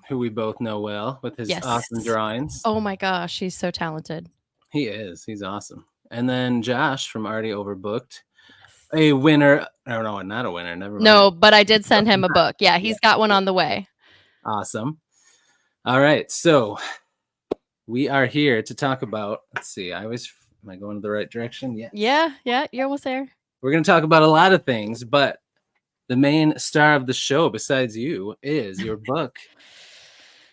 who we both know well with his awesome Yes. drawings. Oh my gosh, he's so talented. He is. He's awesome. And then Josh from Already Overbooked, a winner. Oh no, not a winner. Never mind. No, but I did send him a book. Yeah, Yeah. he's got one on the way. Awesome. All right, so we are here to talk about. Let's see. Am I going in the right direction? Yes. Yeah, you're almost there. We're going to talk about a lot of things, but the main star of the show, besides you, is your book,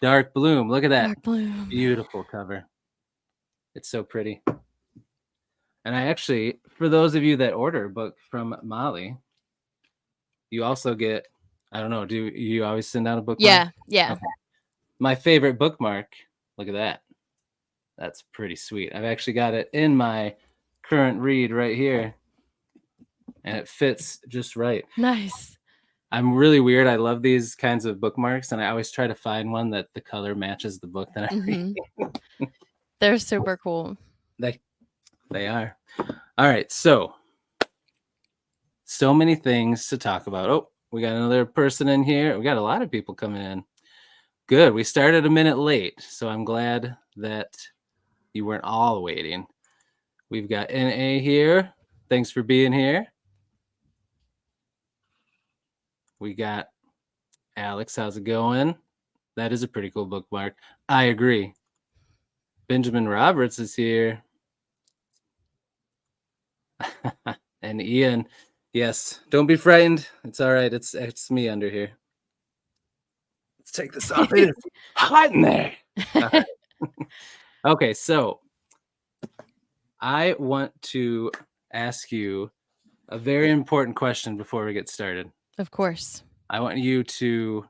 Dark Bloom. Look at that. Dark Bloom. Beautiful cover. It's so pretty. And I actually, for those of you that order a book from Molly, you also get, I don't know, do you always send out a bookmark? Yeah. Okay. My favorite bookmark, look at that. That's pretty sweet. I've actually got it in my current read right here, and it fits just right. Nice. I'm really weird. I love these kinds of bookmarks, and I always try to find one that the color matches the book that I'm reading. They're super cool. They are. All right, so many things to talk about. Oh, we got another person in here. We got a lot of people coming in. Good. We started a minute late, so I'm glad that you weren't all waiting. We've got NA here. Thanks for being here. We got Alex. How's it going? That is a pretty cool bookmark. I agree. Benjamin Roberts is here. And Ian, yes, don't be frightened. It's all right. It's me under here. Let's take this off. It is hot in there. Right. Okay, so I want to ask you a very important question before we get started. Of course. I want you to,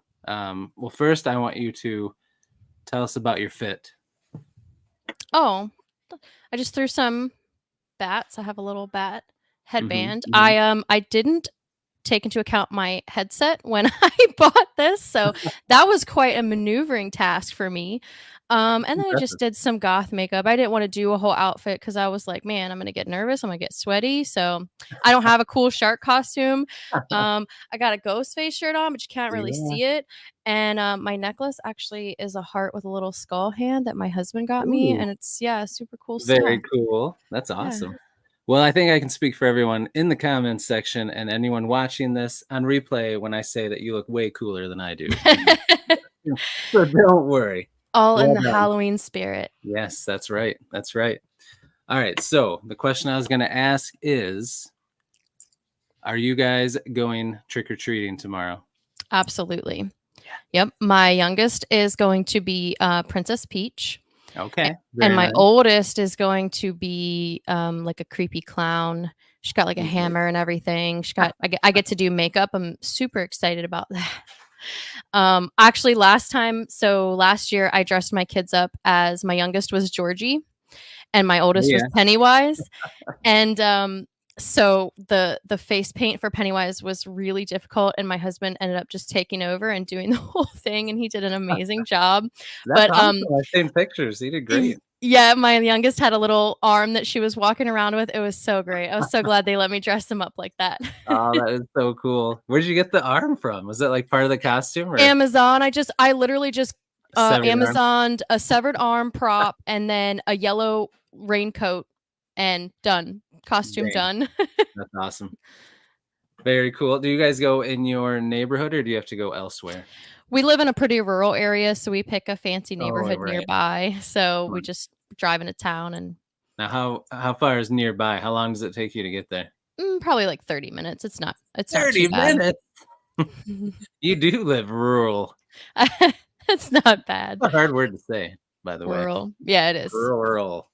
first I want you to tell us about your fit. Oh, I just threw some bats. I have a little bat headband. I didn't take into account my headset when I bought this, so that was quite a maneuvering task for me. And then I just did some goth makeup. I didn't want to do a whole outfit because I was like, man, I'm gonna get nervous. I'm gonna get sweaty. So I don't have a cool shark costume. I got a ghost face shirt on, but you can't really see it. And my necklace actually is a heart with a little skull hand that my husband got me, and it's super cool stuff. Very cool. That's awesome. Yeah. Well, I think I can speak for everyone in the comments section and anyone watching this on replay when I say that you look way cooler than I do. So don't worry. All in the Halloween spirit. Yes, that's right. That's right. All right. So the question I was going to ask is, are you guys going trick-or-treating tomorrow? Absolutely. Yeah. Yep. My youngest is going to be Princess Peach. Okay. And my oldest is going to be like a creepy clown. She's got like a hammer and everything. I get to do makeup. I'm super excited about that. Actually last year I dressed my kids up as my youngest was Georgie and my oldest was Pennywise. And so the face paint for Pennywise was really difficult, and my husband ended up just taking over and doing the whole thing, and he did an amazing job. That's awesome. I've seen pictures. He did great. Yeah, my youngest had a little arm that she was walking around with. It was so great. I was so glad they let me dress him up like that. Oh, that is so cool. Where did you get the arm from? Was it like part of the costume? Or? Amazon. I literally just Amazoned a severed arm prop and then a yellow raincoat and done. Costume done. That's awesome. Very cool. Do you guys go in your neighborhood or do you have to go elsewhere? We live in a pretty rural area, so we pick a fancy neighborhood nearby. So we just drive into town. And now, how far is nearby? How long does it take you to get there? Probably like 30 minutes. It's not 30 minutes. You do live rural. It's not bad. It's a hard word to say, by the way. Rural. Yeah, it is. Rural.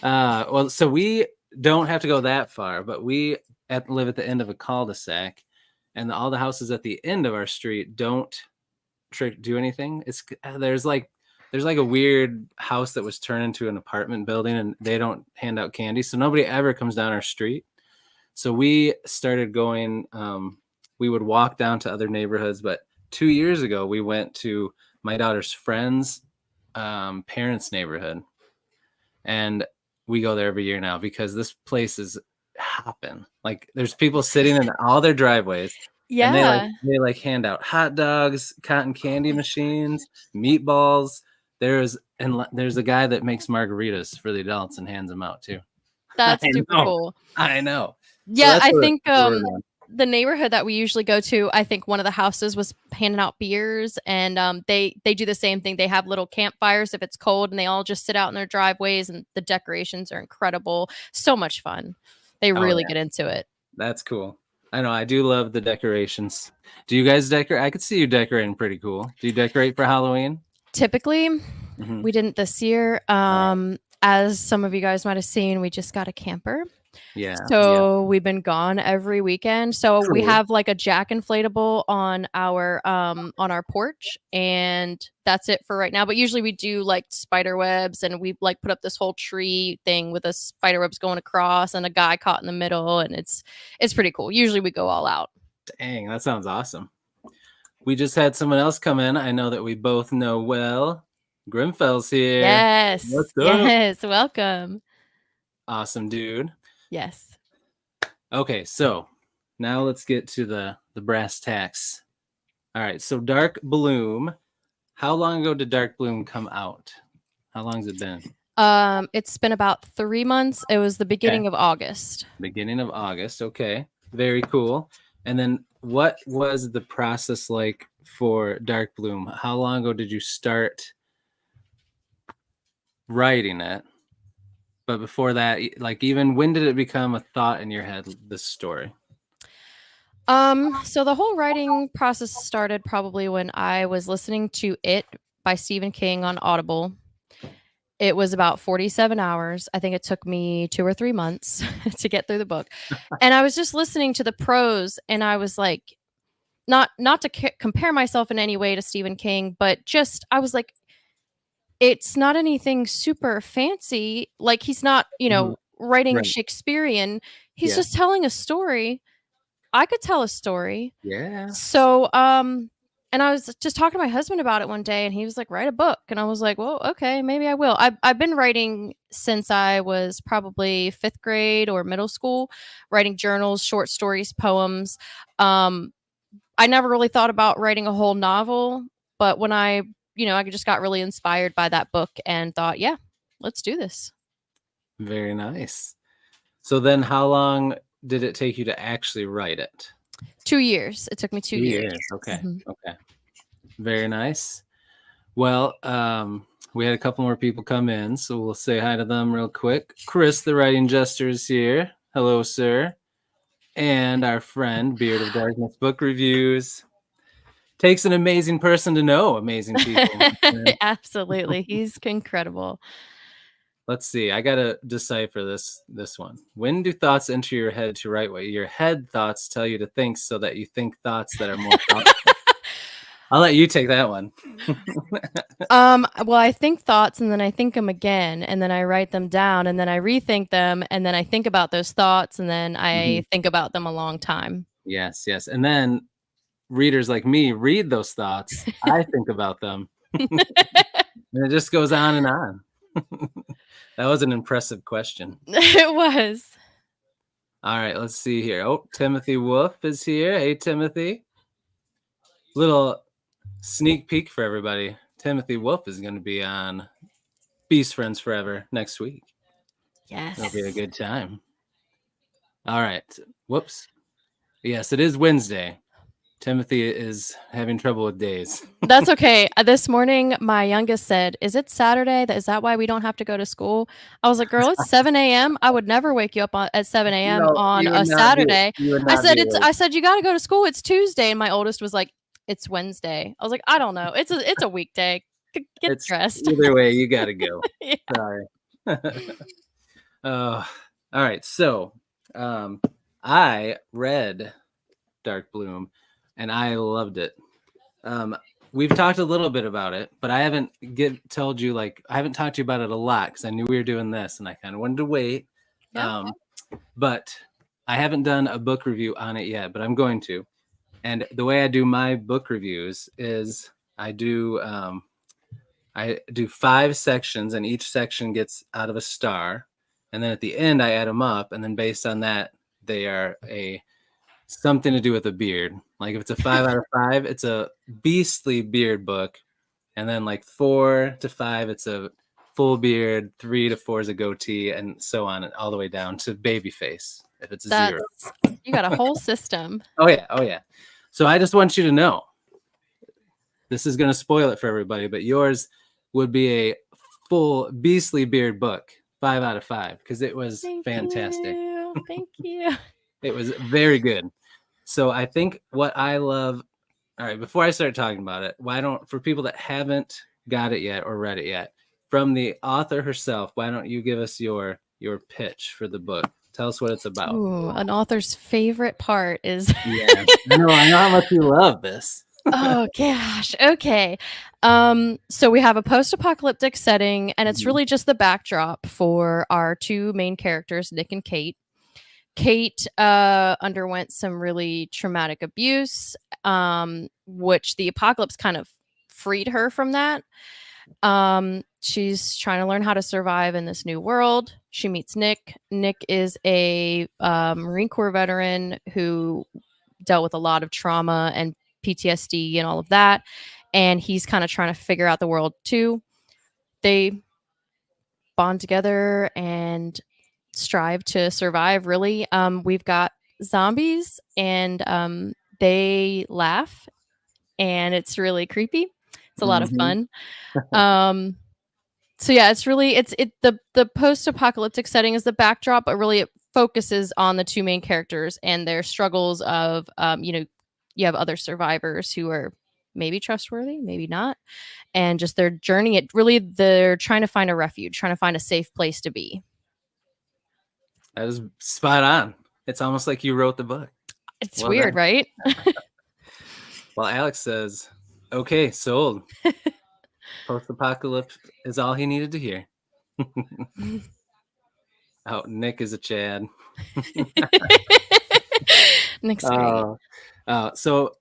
Well, so we don't have to go that far, but we live at the end of a cul-de-sac, and all the houses at the end of our street don't do anything. There's like a weird house that was turned into an apartment building, and they don't hand out candy, so nobody ever comes down our street. So we started going. We would walk down to other neighborhoods, but 2 years ago we went to my daughter's friend's parents' neighborhood, and we go there every year now because this place is hopping. Like there's people sitting in all their driveways And Yeah. they like hand out hot dogs, cotton candy machines, meatballs. There's a guy that makes margaritas for the adults and hands them out too. I That's super know. cool. I know. So Yeah, that's I what think, we're doing. the neighborhood that we usually go to, I think one of the houses was handing out beers, and, they do the same thing. They have little campfires if it's cold, and they all just sit out in their driveways, and the decorations are incredible. So much fun. They Oh really yeah, get into it. that's cool. I know. I do love the decorations. Do you guys decorate? I could see you decorating pretty cool. Do you decorate for Halloween? Typically, Hmm. we didn't this year. As some of you guys might have seen, we just got a camper. Yeah. Yeah. So we've been gone every weekend. So we True. have like a jack inflatable on our porch, and that's it for right now. But usually we do like spider webs, and we like put up this whole tree thing with a spider webs going across and a guy caught in the middle, and it's pretty cool. Usually we go all out. Dang, that sounds awesome. We just had someone else come in. I know that we both know well. Grimfell's here. Yes. What's up? Yes. Welcome. Awesome, dude. Yes. Okay, so now let's get to the brass tacks. All right, so Dark Bloom. How long ago did Dark Bloom come out? How long has it been? It's been about 3 months. It was the Okay, beginning of August. beginning of August. Okay, very cool. And then what was the process like for Dark Bloom? How long ago did you start writing it? But before that, like even when did it become a thought in your head, this story? So the whole writing process started probably when I was listening to It by Stephen King on Audible. It was about 47 hours. I think it took me 2 or 3 months to get through the book. And I was just listening to the prose, and I was like, not to compare myself in any way to Stephen King, but just I was like, it's not anything super fancy. Like he's not, Mhm. writing Right. Shakespearean. He's Yeah. just telling a story. I could tell a story. Yeah. So, and I was just talking to my husband about it one day, and he was like, "Write a book," and I was like, "Well, okay, maybe I will." I've been writing since I was probably 5th grade or middle school, writing journals, short stories, poems. Um, I never really thought about writing a whole novel, but when I just got really inspired by that book and thought, "Yeah, let's do this." Very nice. So then how long did it take you to actually write it? 2 years. It took me 2 2 years. years. Okay. Mhm. Okay. Very nice. Well, we had a couple more people come in, so we'll say hi to them real quick. Chris, the writing jester, is here. Hello, sir. And our friend, Beard of Darkness Book Reviews. Takes an amazing person to know amazing people. Absolutely. He's incredible. Let's see. I gotta decipher this one. When do thoughts enter your head to write what your head thoughts tell you to think, so that you think thoughts that are more thoughtful? I'll let you take that one. Well, I think thoughts and then I think them again and then I write them down and then I rethink them and then I think about those thoughts and then Mhm. I think about them a long time. Yes, yes. And then readers like me read those thoughts. I think about them. And it just goes on and on. That was an impressive question. It was. All right, let's see here. Oh, Timothy Wolf is here. Hey, Timothy. Little sneak peek for everybody. Timothy Wolf is going to be on Beast Friends Forever next week. It'll be a Yes. good time. All right. Whoops. Yes, it is Wednesday. Timothy is having trouble with days. That's okay. This morning, my youngest said, "Is it Saturday? Is that why we don't have to go to school?" I was like, "Girl, it's 7 a.m. I would never wake you up at 7 a.m. No, on you would a not be. Saturday." You would I not said, be "It's." awake. I said, "You got to go to school. It's Tuesday." And my oldest was like, "It's Wednesday." I was like, "I don't know. It's a weekday. Get It's dressed." either way. You got to go. Yeah. Sorry. All right. So, um, I read Dark Bloom, and I loved it. We've talked a little bit about it, but I haven't told you, like, I haven't talked to you about it a lot because I knew we were doing this, and I kind of wanted to wait. Yeah. But I haven't done a book review on it yet, but I'm going to. And the way I do my book reviews is I do 5 sections, and each section gets out of a star, and then at the end I add them up, and then based on that, they are a something to do with a beard. Like if it's a 5 out of 5, it's a beastly beard book. And then like 4 to 5, it's a full beard. 3 to 4 is a goatee, and so on, all the way down to baby face. If it's a 0. That's you got a whole system. Oh yeah, oh yeah. So I just want you to know, this is going to spoil it for everybody, but yours would be a full beastly beard book, 5 out of 5, because it was fantastic. Thank you. It was very good. So I think what I love. All right, before I start talking about it, why don't, for people that haven't got it yet or read it yet, from the author herself, why don't you give us your pitch for the book? Tell us what it's about. Ooh, an author's favorite part is Yeah, I know how much you love this. Oh gosh. Okay. So we have a post-apocalyptic setting, and it's really just the backdrop for our two main characters, Nick and Kate. Kate underwent some really traumatic abuse, which the apocalypse kind of freed her from that. She's trying to learn how to survive in this new world. She meets Nick. Nick is a Marine Corps veteran who dealt with a lot of trauma and PTSD and all of that. And he's kind of trying to figure out the world too. They bond together and strive to survive, really. We've got zombies, and they laugh, and it's really creepy. It's a lot of fun. So yeah, it's really the post-apocalyptic setting is the backdrop, but really it focuses on the two main characters and their struggles of you have other survivors who are maybe trustworthy, maybe not, and just their journey. They're trying to find a refuge, trying to find a safe place to be. That is spot on. It's almost like you wrote the book. It's weird, right? Well, Alex says, okay, sold. Post-apocalypse is all he needed to hear. Oh, Nick is a Chad. Nick's great. So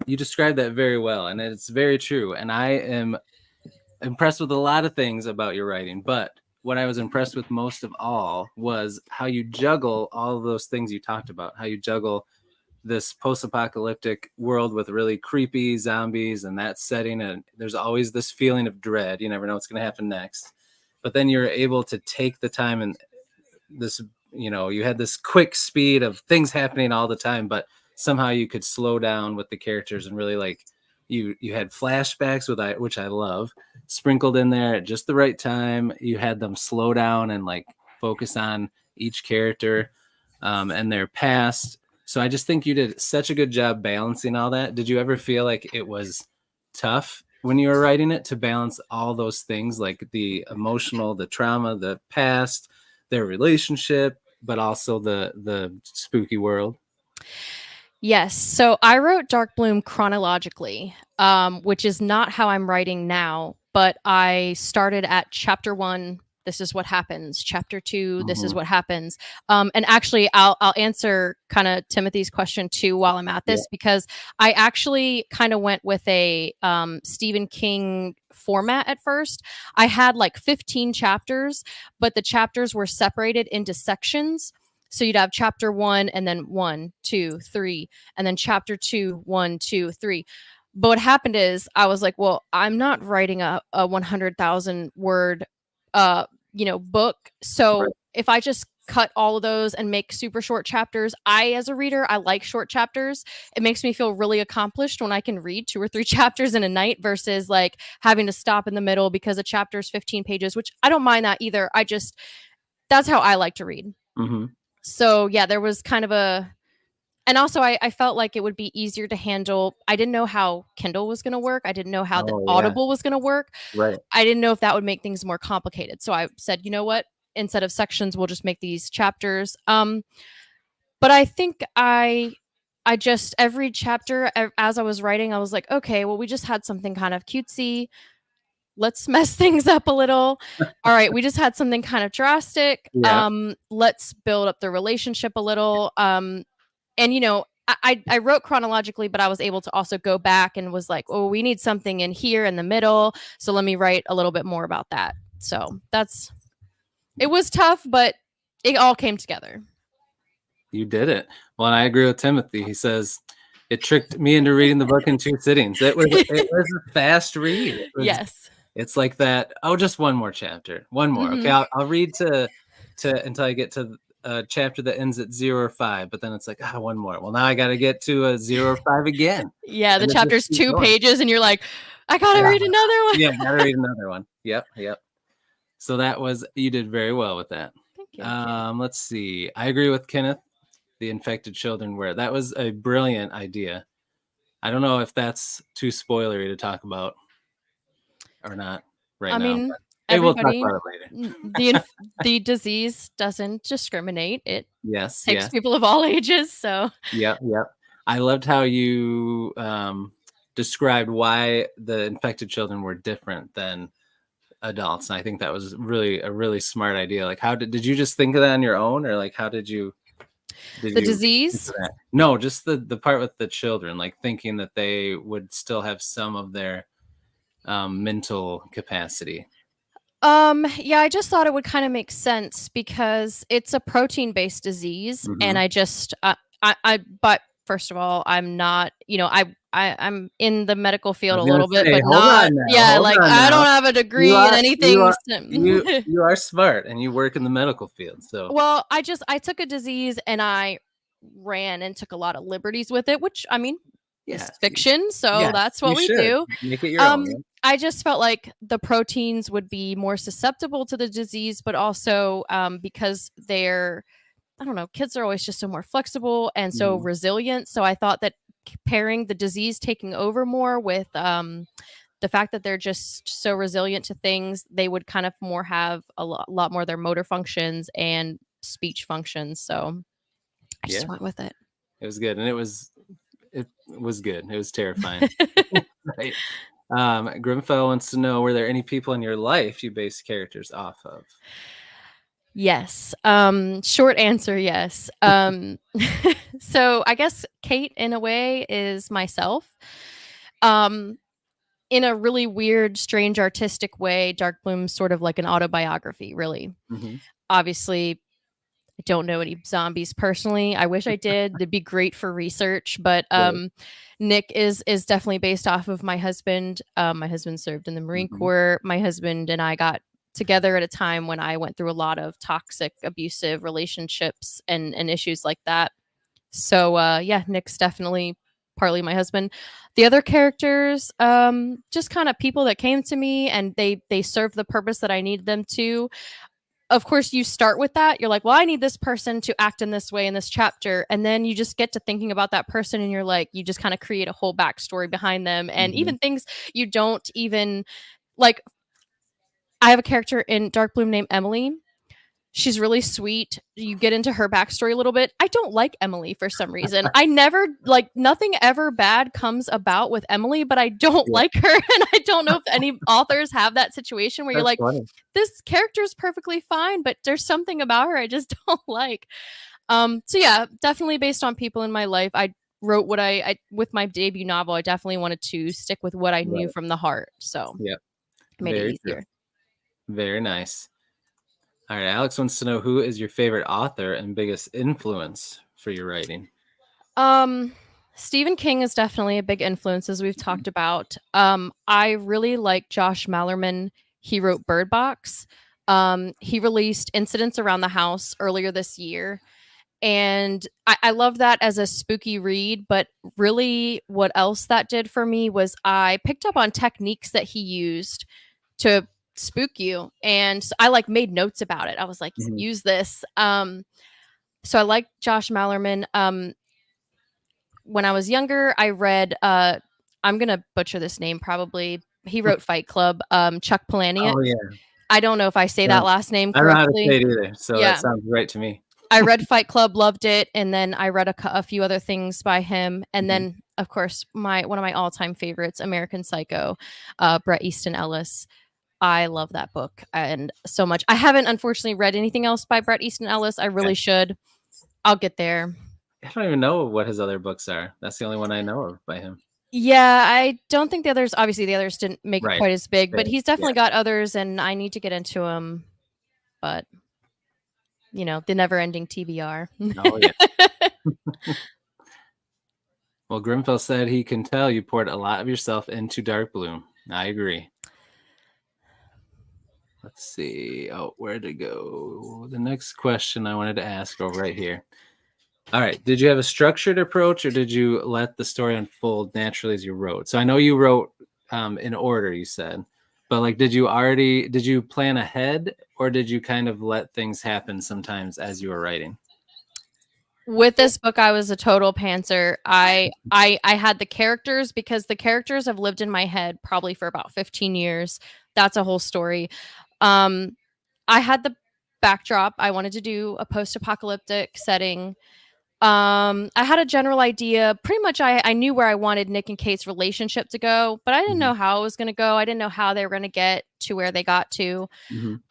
you described that very well, and it's very true. And I am impressed with a lot of things about your writing, but what I was impressed with most of all was how you juggle all of those things you talked about, how you juggle this post-apocalyptic world with really creepy zombies and that setting, and there's always this feeling of dread. You never know what's going to happen next, but then you're able to take the time, and this, you had this quick speed of things happening all the time, but somehow you could slow down with the characters and really, like, you had flashbacks which I love, sprinkled in there at just the right time. You had them slow down and like focus on each character and their past. So I just think you did such a good job balancing all that. Did you ever feel like it was tough when you were writing it to balance all those things, like the emotional, the trauma, the past, their relationship, but also the spooky world? Yes. So I wrote Dark Bloom chronologically, which is not how I'm writing now, but I started at chapter 1. This is what happens. Chapter 2. This is what happens. And actually, I'll answer kind of Timothy's question too while I'm at this, because I actually kind of went with a Stephen King format at first. I had like 15 chapters, but the chapters were separated into sections. So you'd have chapter 1 and then 1, 2, 3, and then chapter 2, 1, 2, 3. But what happened is I was like, well, I'm not writing a 100,000 word, book. So if I just cut all of those and make super short chapters, as a reader, I like short chapters. It makes me feel really accomplished when I can read 2 or 3 chapters in a night versus like having to stop in the middle because a chapter is 15 pages, which I don't mind that either. That's how I like to read. So yeah, there was kind of and also I felt like it would be easier to handle. I didn't know how Kindle was going to work. I didn't know how the Audible was going to work. Right. I didn't know if that would make things more complicated. So I said, you know what? Instead of sections, we'll just make these chapters. But I think I just, every chapter as I was writing, I was like, okay, well, we just had something kind of cutesy. Let's mess things up a little. All right, we just had something kind of drastic. Let's build up the relationship a little. And I wrote chronologically, but I was able to also go back and was like, oh, we need something in here in the middle. So let me write a little bit more about that. So it was tough, but it all came together. You did it. Well, and I agree with Timothy. He says it tricked me into reading the book in 2 sittings. It was a fast read. Yes. It's like that. Oh, just one more chapter. One more. Okay, Mhm. I'll read to until I get to a chapter that ends at 0 or 5, but then it's like, one more. Well, now I got to get to a 0 or 5 again. Yeah, the And it just chapter's keeps 2 going. pages and you're like, "I gotta Yeah. read another one." Yeah, gotta read another one. Yep, yep. So you did very well with that. Thank you. Let's see. I agree with Kenneth. The infected children were that was a brilliant idea. I don't know if that's too spoilery to talk about or not right I now, mean, but maybe we'll talk everybody about it later. the disease doesn't discriminate. It Yes, takes yes. people of all ages, so Yep, yep. I loved how you described why the infected children were different than adults. And I think that was really a really smart idea. Like how did you just think of that on your own, or like how did the you think disease. of that? No, just the part with the children, like thinking that they would still have some of their mental capacity. Yeah, I just thought it would kind of make sense because it's a protein-based disease, and Hmm. I just, but first of all, I'm not, I'm in the medical I field a was gonna little bit, say, but not, yeah, hold like on I now. don't have a You degree in are you anything. are you are smart and you work in the medical field. So Well, I took a disease and I ran and took a lot of liberties with it, which I mean, this yeah, is fiction, so yes, that's you what we should do. make it your own. Yeah? I just felt like the proteins would be more susceptible to the disease, but also because they're, I don't know, kids are always just so more flexible and so Mhm. resilient. So I thought that pairing the disease taking over more with the fact that they're just so resilient to things, they would kind of more have lot more of their motor functions and speech functions. So I just Yeah, went with it. it was good, and it was good. It was terrifying. Right. Grimfell wants to know: were there any people in your life you based characters off of? Yes. Short answer, yes. So I guess Kate, in a way, is myself. Um, in a really weird, strange, artistic way, Dark Bloom's sort of like an autobiography, really. Hmm. Obviously, I don't know any zombies personally. I wish I did. It'd be great for research, but Right. Nick is definitely based off of my husband. My husband served in the Marine Hmm. Corps. My husband and I got together at a time when I went through a lot of toxic, abusive relationships and issues like that. So yeah, Nick's definitely partly my husband. The other characters, just kind of people that came to me and they served the purpose that I needed them to. Of course, you start with that. You're like, well, I need this person to act in this way in this chapter. And then you just get to thinking about that person and you're like, you just kind of create a whole backstory behind them. And Hmm. even things you don't even like. I have a character in Dark Bloom named Emily. She's really sweet. You get into her backstory a little bit. I don't like Emily for some reason. I never like nothing ever bad comes about with Emily, but I don't Yeah, like her. And I don't know if any authors have that situation where you're that's like, funny. this character is perfectly fine, but there's something about her I just don't like. So yeah, definitely based on people in my life. I wrote what I with my debut novel. I definitely wanted to stick with what I knew Right. from the heart. So Yep. it made it Very true. easier. Very nice. All right. Alex wants to know: who is your favorite author and biggest influence for your writing? Um, Stephen King is definitely a big influence, as we've Mhm. talked about. I really like Josh Mallerman. He wrote Bird Box. He released Incidents Around the House earlier this year. And I love that as a spooky read. But really, what else that did for me was I picked up on techniques that he used to spook you. And so I like made notes about it. I was like, Mhm. use this. So I like Josh Mallerman. When I was younger, I read I'm gonna butcher this name probably. He wrote Fight Club, Chuck Palahniuk. Oh yeah. I don't know if I say that Sounds, last name I don't know how to say correctly. it either, so that Yeah. sounds right to me. I read Fight Club, loved it, and then I read a few other things by him, and Mhm. then of course my one of my all time favorites, American Psycho, Bret Easton Ellis. I love that book and so much. I haven't unfortunately read anything else by Bret Easton Ellis. I Okay. really should. I'll get there. I don't even know what his other books are. That's the only one I know of by him. Yeah, I don't think the others obviously the others didn't make it Right. quite as big, but Big. he's Yeah. definitely got others and I need to get into them, but the never-ending TBR. Oh yeah. Well, Grimfell said he can tell you poured a lot of yourself into Dark Bloom. I agree. Let's see. Oh, where'd it go? The next question I wanted to ask over right here. All right. Did you have a structured approach, or did you let the story unfold naturally as you wrote? So I know you wrote in order, you said, but like, did you plan ahead, or did you kind of let things happen sometimes as you were writing? With this book, I was a total pantser. I had the characters because the characters have lived in my head probably for about 15 years. That's a whole story. Um, I had the backdrop. I wanted to do a post-apocalyptic setting. I had a general idea. Pretty much I knew where I wanted Nick and Kate's relationship to go, but I didn't Mhm. know how it was going to go. I didn't know how they were going to get to where they got to. Mhm.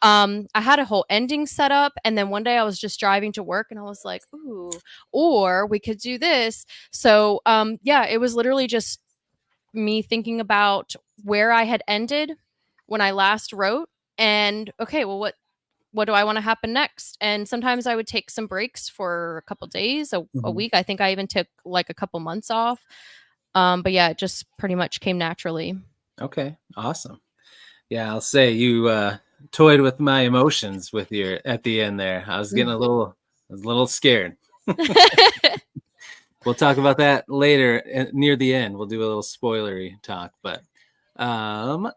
I had a whole ending set up, and then one day I was just driving to work and I was like, ooh, or we could do this. So yeah, it was literally just me thinking about where I had ended when I last wrote, and okay, well, what do I want to happen next? And sometimes I would take some breaks for a couple days, a Mhm. week. I think I even took like a couple months off. But yeah, it just pretty much came naturally. Okay. Awesome. Yeah, I'll say you toyed with my emotions with your at the end there. I was getting I was a little scared. We'll talk about that later near the end. We'll do a little spoilery talk, but um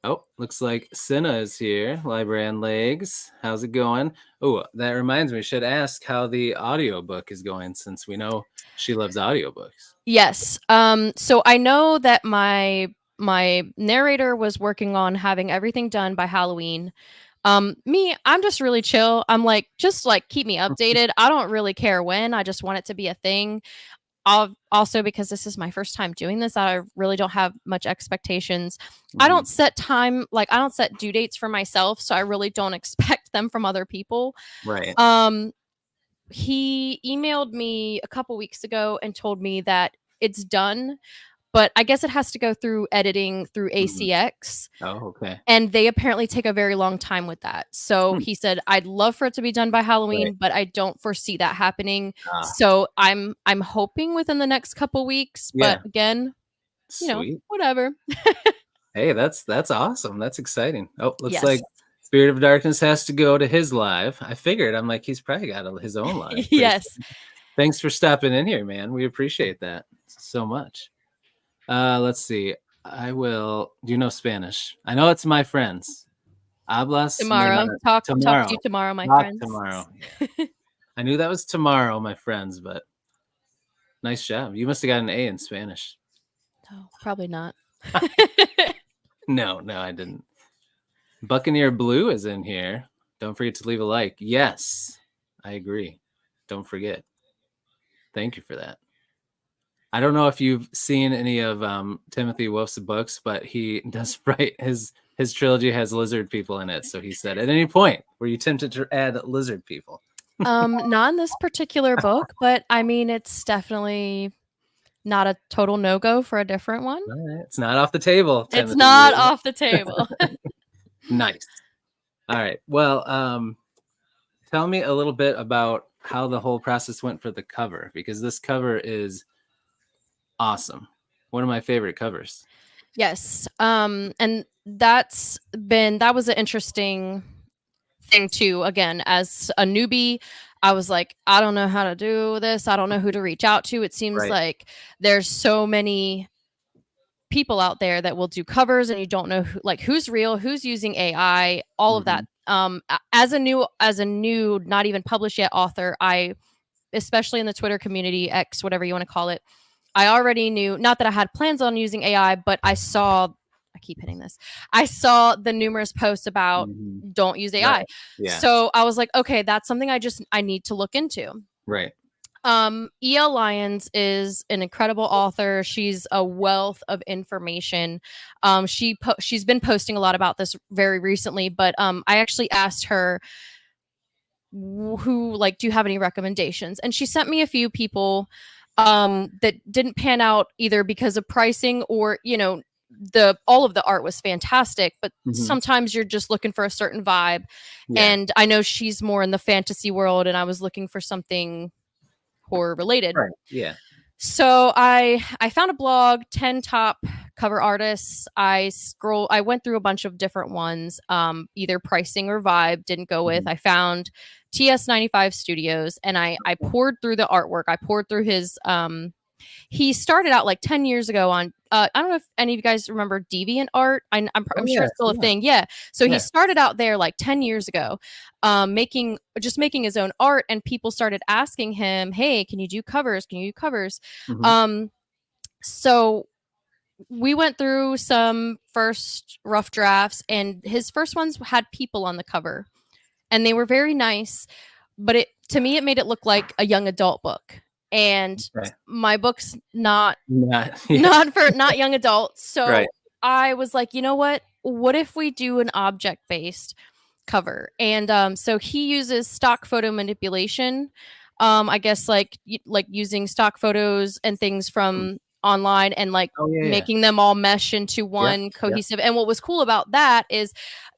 oh, looks like Cinna is here. Library and Legs. How's it going? Oh, that reminds me, I should ask how the audiobook is going since we know she loves audiobooks. Yes. So I know that my narrator was working on having everything done by Halloween. Me, I'm just really chill. I'm like, just like keep me updated. I don't really care when. I just want it to be a thing. I'll also, because this is my first time doing this, I really don't have much expectations. I Mhm. don't set time, like I don't set due dates for myself, so I really don't expect them from other people. Right. Um, he emailed me a couple weeks ago and told me that it's done, but I guess it has to go through editing through Mhm. ACX. Oh, okay. And they apparently take a very long time with that. So Hmm. he said, I'd love for it to be done by Right. Halloween, but I don't foresee that happening. Ah, So I'm hoping within the next couple weeks. But yeah. again, Sweet. whatever. Hey, that's awesome. That's exciting. Oh, looks Yes. like Spirit of Darkness has to go to his live. I figured. I'm like, he's probably got his own live pretty Yes. soon. Thanks for stopping in here, man. We appreciate that so much. Let's see. I will. Do you know Spanish? I know it's my friends. Hablas mi Tomorrow. hermana. Talk to Tomorrow. you tomorrow, my Talk friends. tomorrow. Yeah. I knew that was tomorrow, my friends, but nice job. You must have got an A in Spanish. No, probably not. No, no, I didn't. Buccaneer Blue is in here. Don't forget to leave a like. Yes, I agree. Don't forget. Thank you for that. I don't know if you've seen any of Timothy Wolf's books, but he does write his trilogy has lizard people in it. So he said, at any point were you tempted to add lizard people? Not in this particular book, but I mean it's definitely not a total no-go for a different one. All right. It's not off the table, It's Timothy. not off the table. Nice. All right. Well, tell me a little bit about how the whole process went for the cover, because this cover is awesome. One of my favorite covers. Yes. And that was an interesting thing too. Again, as a newbie, I was like, I don't know how to do this. I don't know who to reach out to. It seems Right. like there's so many people out there that will do covers and you don't know who's real, who's using AI, all of Mm-hmm. that. As a new not even published yet author, I especially in the Twitter community, X, whatever you want to call it, I already knew, not that I had plans on using AI, but I keep hitting this. I saw the numerous posts about Mm-hmm. don't use Right. AI. Yeah. So I was like, okay, that's something I need to look into. Right. E.L. Lyons is an incredible author. She's a wealth of information. She's been posting a lot about this very recently, but I actually asked her who like do you have any recommendations, and she sent me a few people that didn't pan out either because of pricing or the all of the art was fantastic, but Mm-hmm. sometimes you're just looking for a certain vibe. Yeah. And I know she's more in the fantasy world and I was looking for something horror related. Right. Yeah. So I found a blog, 10 top cover artists. I went through a bunch of different ones. Either pricing or vibe didn't go with. Mhm. I found TS95 Studios, and I poured through the artwork. I poured through his he started out like 10 years ago on I don't know if any of you guys remember Deviant Art. I'm Oh, sure yes, it's still a yeah. thing. Yeah. So he Yeah. started out there like 10 years ago, making his own art, and people started asking him, "Hey, can you do covers? Can you do covers?" Mhm. Um, so we went through some first rough drafts, and his first ones had people on the cover, and they were very nice, but to me it made it look like a young adult book, and Right. my book's not Yeah. not young adults. So Right. I was like, you know what if we do an object based cover? And so he uses stock photo manipulation, I guess, like using stock photos and things Hmm. from online, and like Oh, yeah, yeah. making them all mesh into Yep, one yep. cohesive. And what was cool about that is,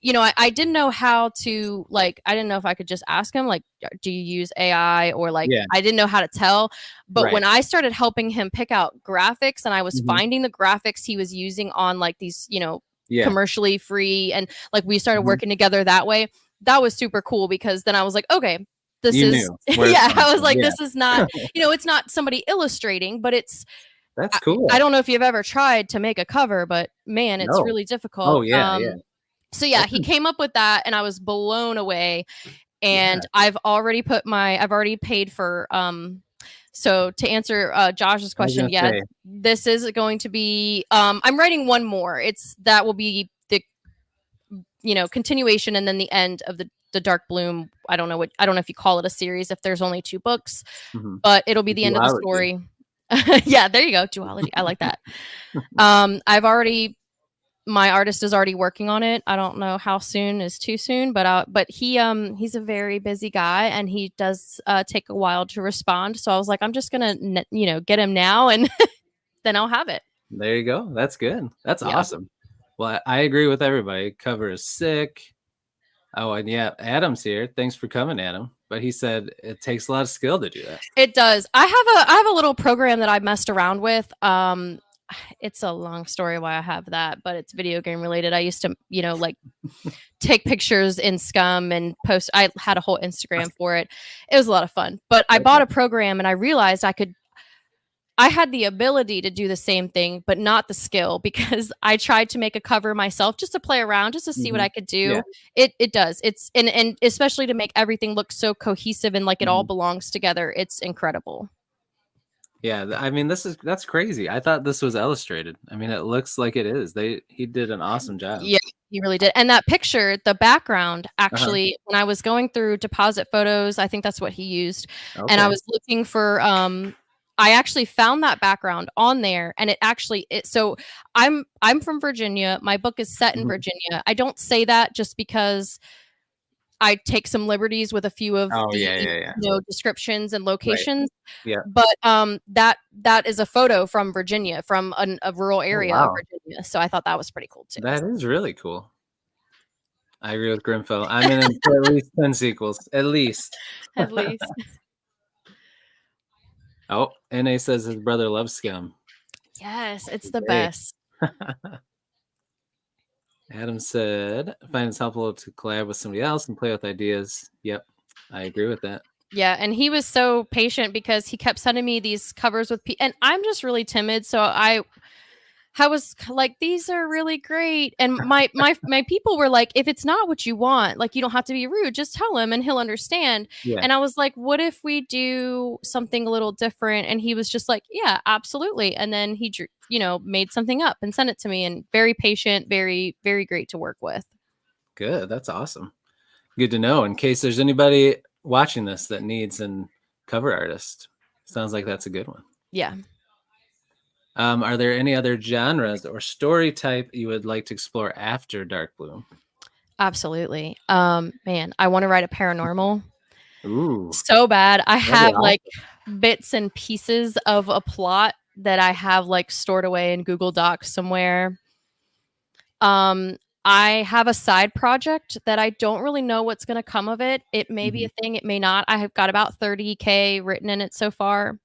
I didn't know how to, like, I didn't know if I could just ask him, like, do you use AI, or like, Yeah. I didn't know how to tell. But when Right. I started helping him pick out graphics, and I was Mhm. finding the graphics he was using on like these, Yeah. commercially free, and like we started Mhm. working together that way, that was super cool, because then I was like, okay, this You is knew where it's yeah, coming I was from. like, Yeah. this is not, it's not somebody illustrating, but it's That's I cool. don't know if you've ever tried to make a cover, but man, it's No. really Oh, difficult. yeah, yeah. So yeah, That's he came up with that, and I was blown away. yeah. And I've already paid for so to answer Josh's I was question, gonna yeah, say. this is going to be I'm writing one more. That will be the continuation, and then the end of the Dark Bloom. I don't know if you call it a series if there's only 2 books, Mhm. but it'll be the end of the Duology. story. Yeah, there you go, duology. I like that. I've already My artist is already working on it. I don't know how soon is too soon, but he's a very busy guy, and he does take a while to respond. So I was like, I'm just gonna get him now, and then I'll have it. There you go. That's good. That's Yeah, awesome. Well, I agree with everybody. Cover is sick. Oh, and yeah, Adam's here. Thanks for coming, Adam. But he said it takes a lot of skill to do that. it does. I have a little program that I messed around with. It's a long story why I have that, but it's video game related. I used to, like take pictures in Scum and post. I had a whole Instagram for it. It was a lot of fun. But I bought Okay. a program, and I realized I had the ability to do the same thing, but not the skill, because I tried to make a cover myself just to play around, just to see what Mhm. I could Yeah. do. It does. It's and especially to make everything look so cohesive and like it all Mhm. belongs together. It's incredible. Yeah, I mean, that's crazy. I thought this was illustrated. I mean, it looks like it is. He did an awesome job. Yeah, he really did. And that picture, the background, Uh-huh. actually, when I was going through deposit photos, I think that's what he used. And I Okay. was looking for I actually found that background on there, and so I'm from Virginia. My book is set in Mhm. Virginia. I don't say that just because I take some liberties with a few of Oh, the yeah, yeah, yeah. descriptions and Right. locations, Yeah. but that is a photo from Virginia, from a rural Oh, area of wow. Virginia. So I thought that was pretty cool too. That is really cool. I agree with Grimfell. I'm in for at least 10 sequels. At least. At least. Oh, NA says his brother loves Scum. Yes, it's the Hey. best. Adam said, find it's helpful to collab with somebody else and play with ideas. Yep. I agree with that. Yeah, and he was so patient because he kept sending me these covers with and I'm just really timid, so I was like, these are really great. And my people were like, if it's not what you want, like, you don't have to be rude, just tell him and he'll understand. Yeah. And I was like, what if we do something a little different? And he was just like, yeah, absolutely. And then he drew, made something up and sent it to me, and very patient, very, very great to work with. Good. That's awesome. Good to know in case there's anybody watching this that needs an cover artist. Sounds like that's a good one. Yeah. Are there any other genres or story type you would like to explore after Dark Bloom? Absolutely. Man, I want to write a paranormal Ooh, so bad. I that'd be have like awesome. bits and pieces of a plot that I have like stored away in Google Docs somewhere. I have a side project that I don't really know what's going to come of it. It may be Mhm. a thing, it may not. I have got about 30K written in it so far.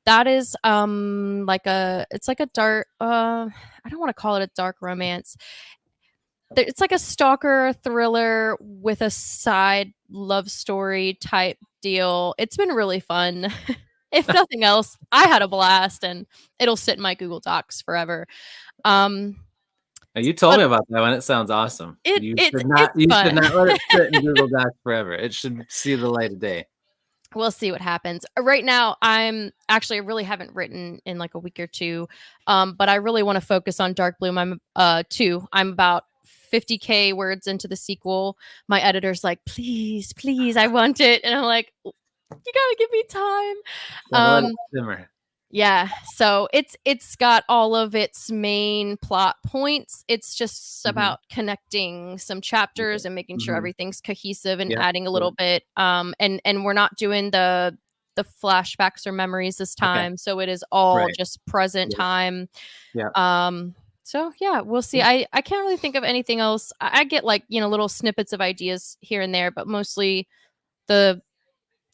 That is it's like a dark I don't want to call it a dark romance. It's like a stalker thriller with a side love story type deal. It's been really fun. If nothing else, I had a blast and it'll sit in my Google Docs forever. Um Now, you told but me about that one. It sounds awesome. it's You should fun. not let it sit in Google Docs forever. It should see the light of day. We'll see what happens. Right now, I really haven't written in like a week or two, but I really want to focus on Dark Bloom. I'm 2. I'm about 50K words into the sequel. My editor's like, please, please, I want it, and I'm like, you gotta give me time. Gotta let it Um, simmer. yeah, so it's got all of its main plot points. It's just Mhm. about connecting some chapters Okay. and making sure Mhm. everything's cohesive and Yep. adding a Yep. little bit. And we're not doing the flashbacks or memories this Okay. time, so it is all Right. just present Yep. time. Yep. So yeah, we'll see. Yeah. I can't really think of anything else. I get like, little snippets of ideas here and there, but mostly the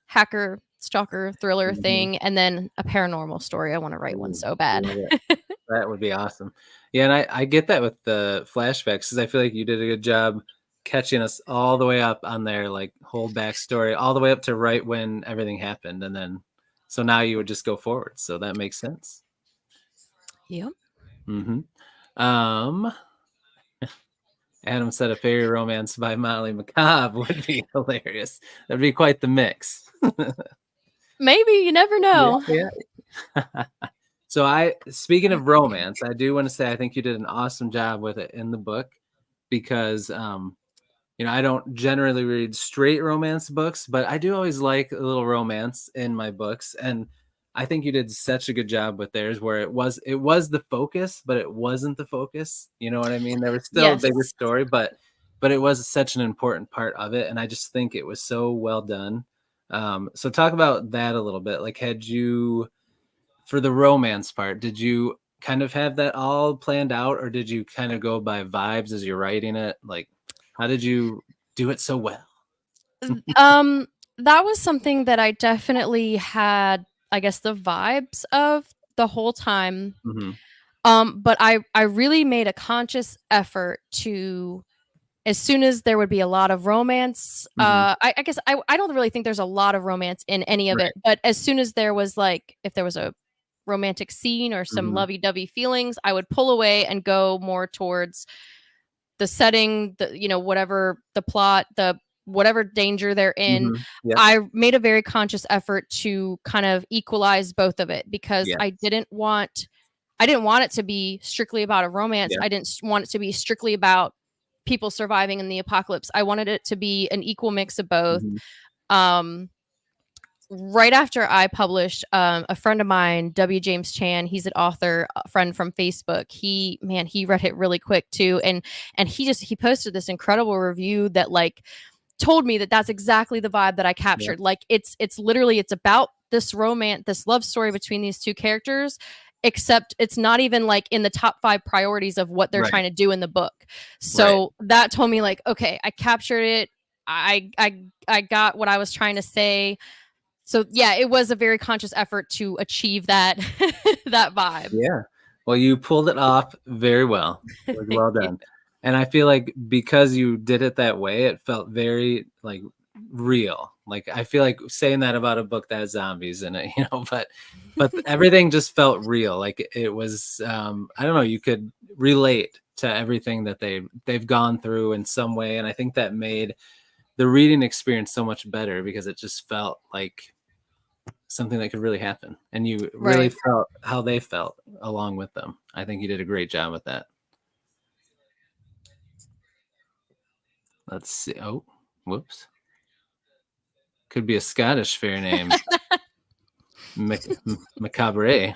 hacker stalker thriller Mhm. thing and then a paranormal story. I want to write one Ooh, so bad. love it. That would be awesome. Yeah, and I get that with the flashbacks because I feel like you did a good job catching us all the way up on their like whole backstory, all the way up to right when everything happened, and then so now you would just go forward. So that makes sense. Yep. Hmm. Um, Adam said a fairy romance by Molly Macabre would be hilarious. That'd be quite the mix. Maybe, you never Yeah, know. yeah. So speaking of romance, I do want to say I think you did an awesome job with it in the book because I don't generally read straight romance books, but I do always like a little romance in my books. And I think you did such a good job with theirs where it was the focus, but it wasn't the focus. You know what I mean? There was still a bigger Yes. story, but it was such an important part of it. And I just think it was so well done. So talk about that a little bit. Like, had you for the romance part, did you kind of have that all planned out, or did you kind of go by vibes as you're writing it? Like, how did you do it so well? Um, that was something that I definitely had, I guess, the vibes of the whole time. Mhm, But I really made a conscious effort to, as soon as there would be a lot of romance, mhm. I guess I don't really think there's a lot of romance in any of Right. it, but as soon as there was like, if there was a romantic scene or some Mhm. lovey-dovey feelings, I would pull away and go more towards the setting, whatever the plot, the whatever danger they're in. Mhm. Yep. I made a very conscious effort to kind of equalize both of it because Yes. I didn't want it to be strictly about a romance. Yep. I didn't want it to be strictly about people surviving in the apocalypse. I wanted it to be an equal mix of both. Mhm. Um, right after I published, a friend of mine, W. James Chan, he's an author, a friend from Facebook. He read it really quick too, and he posted this incredible review that like told me that that's exactly the vibe that I Yep. captured. Like it's literally it's about this romance, this love story between these two characters, except it's not even like in the top 5 priorities of what they're Right. trying to do in the book. Right. So that told me like, okay, I captured it. I got what I was trying to say. So yeah, it was a very conscious effort to achieve that that vibe. Yeah. Well, you pulled it off very well. It was Thank well you. done. And I feel like because you did it that way, it felt very like real. Like I feel like saying that about a book that has zombies in it, but everything just felt real. Like it was I don't know, you could relate to everything that they've gone through in some way. And I think that made the reading experience so much better because it just felt like something that could really happen. And you really Right. felt how they felt along with them. I think you did a great job with that. Let's see. Oh, whoops. Could be a Scottish fair name. Macabre.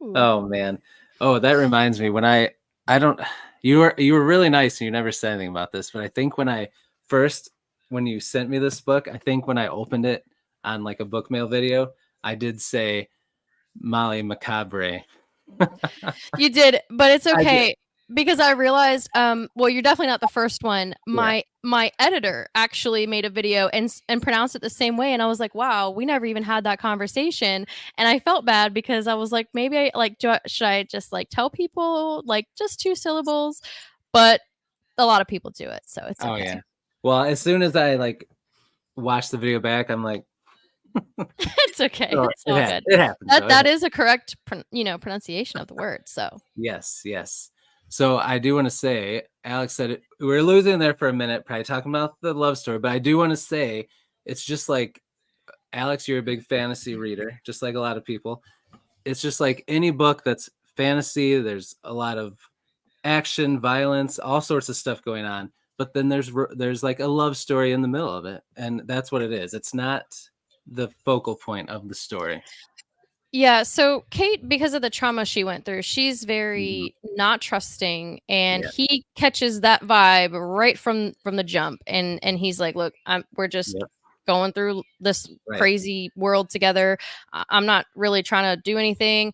Ooh. Oh man. Oh, that reminds me when I don't you were really nice and you never said anything about this, but I think first when you sent me this book, I think when I opened it on like a book mail video, I did say Molly Macabre. You did, but it's I did. okay. because I realized, well, you're definitely not the first one. Yeah. My editor actually made a video and pronounced it the same way, and I was like, wow, we never even had that conversation, and I felt bad because I was like, maybe I like should I just like tell people like just 2 syllables, but a lot of people do it, so it's Oh okay. yeah. Well, as soon as I like watch the video back, I'm like, It's okay. so It's all good. it happens That though. that is a correct pronunciation of the word. So Yes, yes. So I do want to say, Alex said it, we were losing there for a minute, probably talking about the love story, but I do want to say it's just like Alex, you're a big fantasy reader, just like a lot of people. It's just like any book that's fantasy, there's a lot of action, violence, all sorts of stuff going on. But then there's like a love story in the middle of it, and that's what it is. It's not the focal point of the story. yeah, so Kate, because of the trauma she went through, she's Mhm. very not trusting, and Yeah. he catches that vibe right from the jump, and he's like, "Look, we're just Yep. going through this Right. crazy world together. I'm not really trying to do anything,"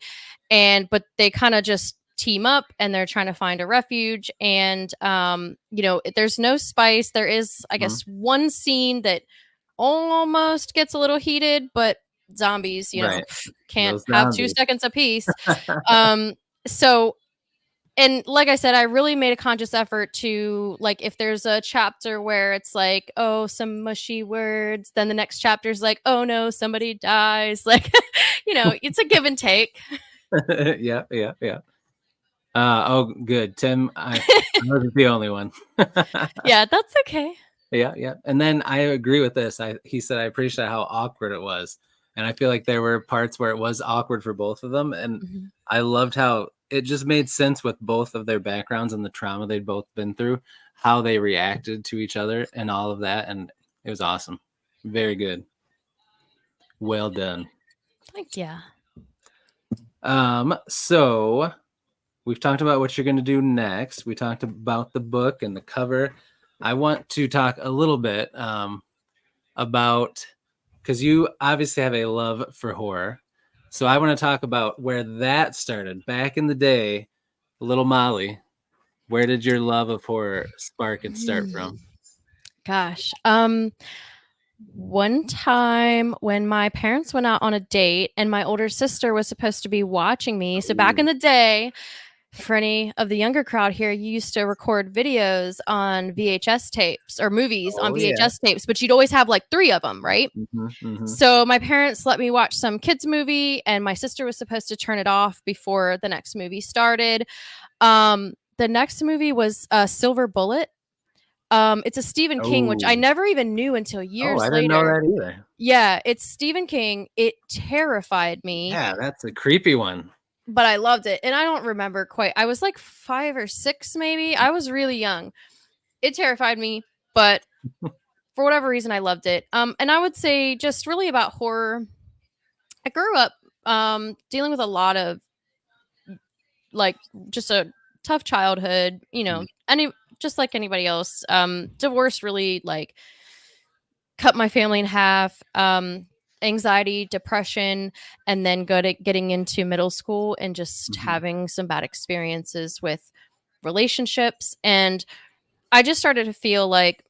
but they kind of just team up and they're trying to find a refuge, and there's no spice. There is, I Mhm. guess, one scene that almost gets a little heated, but zombies, Right. can't Those have 2 zombies. seconds apiece. Um, so and like I said, I really made a conscious effort to like if there's a chapter where it's like, oh, some mushy words, then the next chapter is like, oh no, somebody dies. Like, it's a give and take. Yeah, yeah, yeah. Oh, good. Tim, I wasn't the only one. Yeah, that's okay. Yeah, yeah. And then I agree with this. He said I appreciate how awkward it was. And I feel like there were parts where it was awkward for both of them. And Mhm. I loved how it just made sense with both of their backgrounds and the trauma they'd both been through, how they reacted to each other and all of that. And it was awesome. Very good. Well done. Like, yeah. So we've talked about what you're going to do next. We talked about the book and the cover. I want to talk a little bit about, because you obviously have a love for horror. So I want to talk about where that started back in the day. Little Molly, where did your love of horror spark and start Mm. from? Gosh. One time when my parents went out on a date and my older sister was supposed to be watching me. So back Oh, in the day, for any of the younger crowd here, you used to record videos on VHS tapes or movies on oh yeah. VHS tapes, but you'd always have like 3 of them, right? Mm-hmm, mm-hmm, So my parents let me watch some kids movie and my sister was supposed to turn it off before the next movie started. The next movie was Silver Bullet. It's a Stephen King, which I oh, never even knew until oh, I years didn't know later. that either. Yeah, it's Stephen King. It terrified me, Yeah, that's a creepy one. but I loved it. And I don't remember quite. I was like 5 or 6 maybe. I was really young. It terrified me, but for whatever reason I loved it. And I would say just really about horror. I grew up dealing with a lot of like just a tough childhood, any just like anybody else. Divorce really like cut my family in half. Anxiety, depression, and then getting into middle school and just Mm-hmm, having some bad experiences with relationships. And I just started to feel like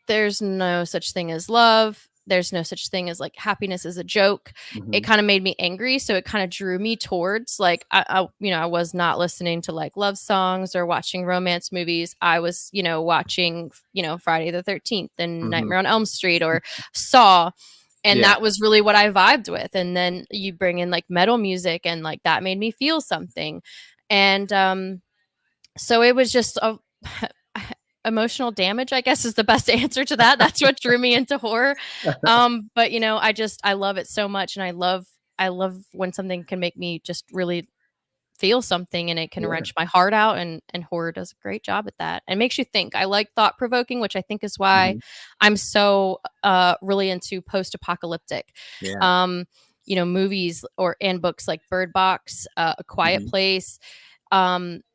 there's no such thing as love. There's no such thing as like happiness is a joke. It mm-hmm, kind of made me angry. So it kind of drew me towards like, I was not listening to like love songs or watching romance movies. I was, watching, Friday the 13th and mm-hmm. Nightmare on Elm Street or Saw. And Yeah. that was really what I vibed with. And then you bring in like metal music and like that made me feel something. And so it was just a emotional damage, I guess, is the best answer to that. That's what drew me into horror. But I love it so much, and I love when something can make me just really feel something, and it can Yeah. wrench my heart out. And horror does a great job at that. It makes you think. I like thought provoking, which I think is why Mm-hmm. I'm so really into post apocalyptic. Yeah. Um, movies and books like Bird Box, A Quiet Mm-hmm. Place.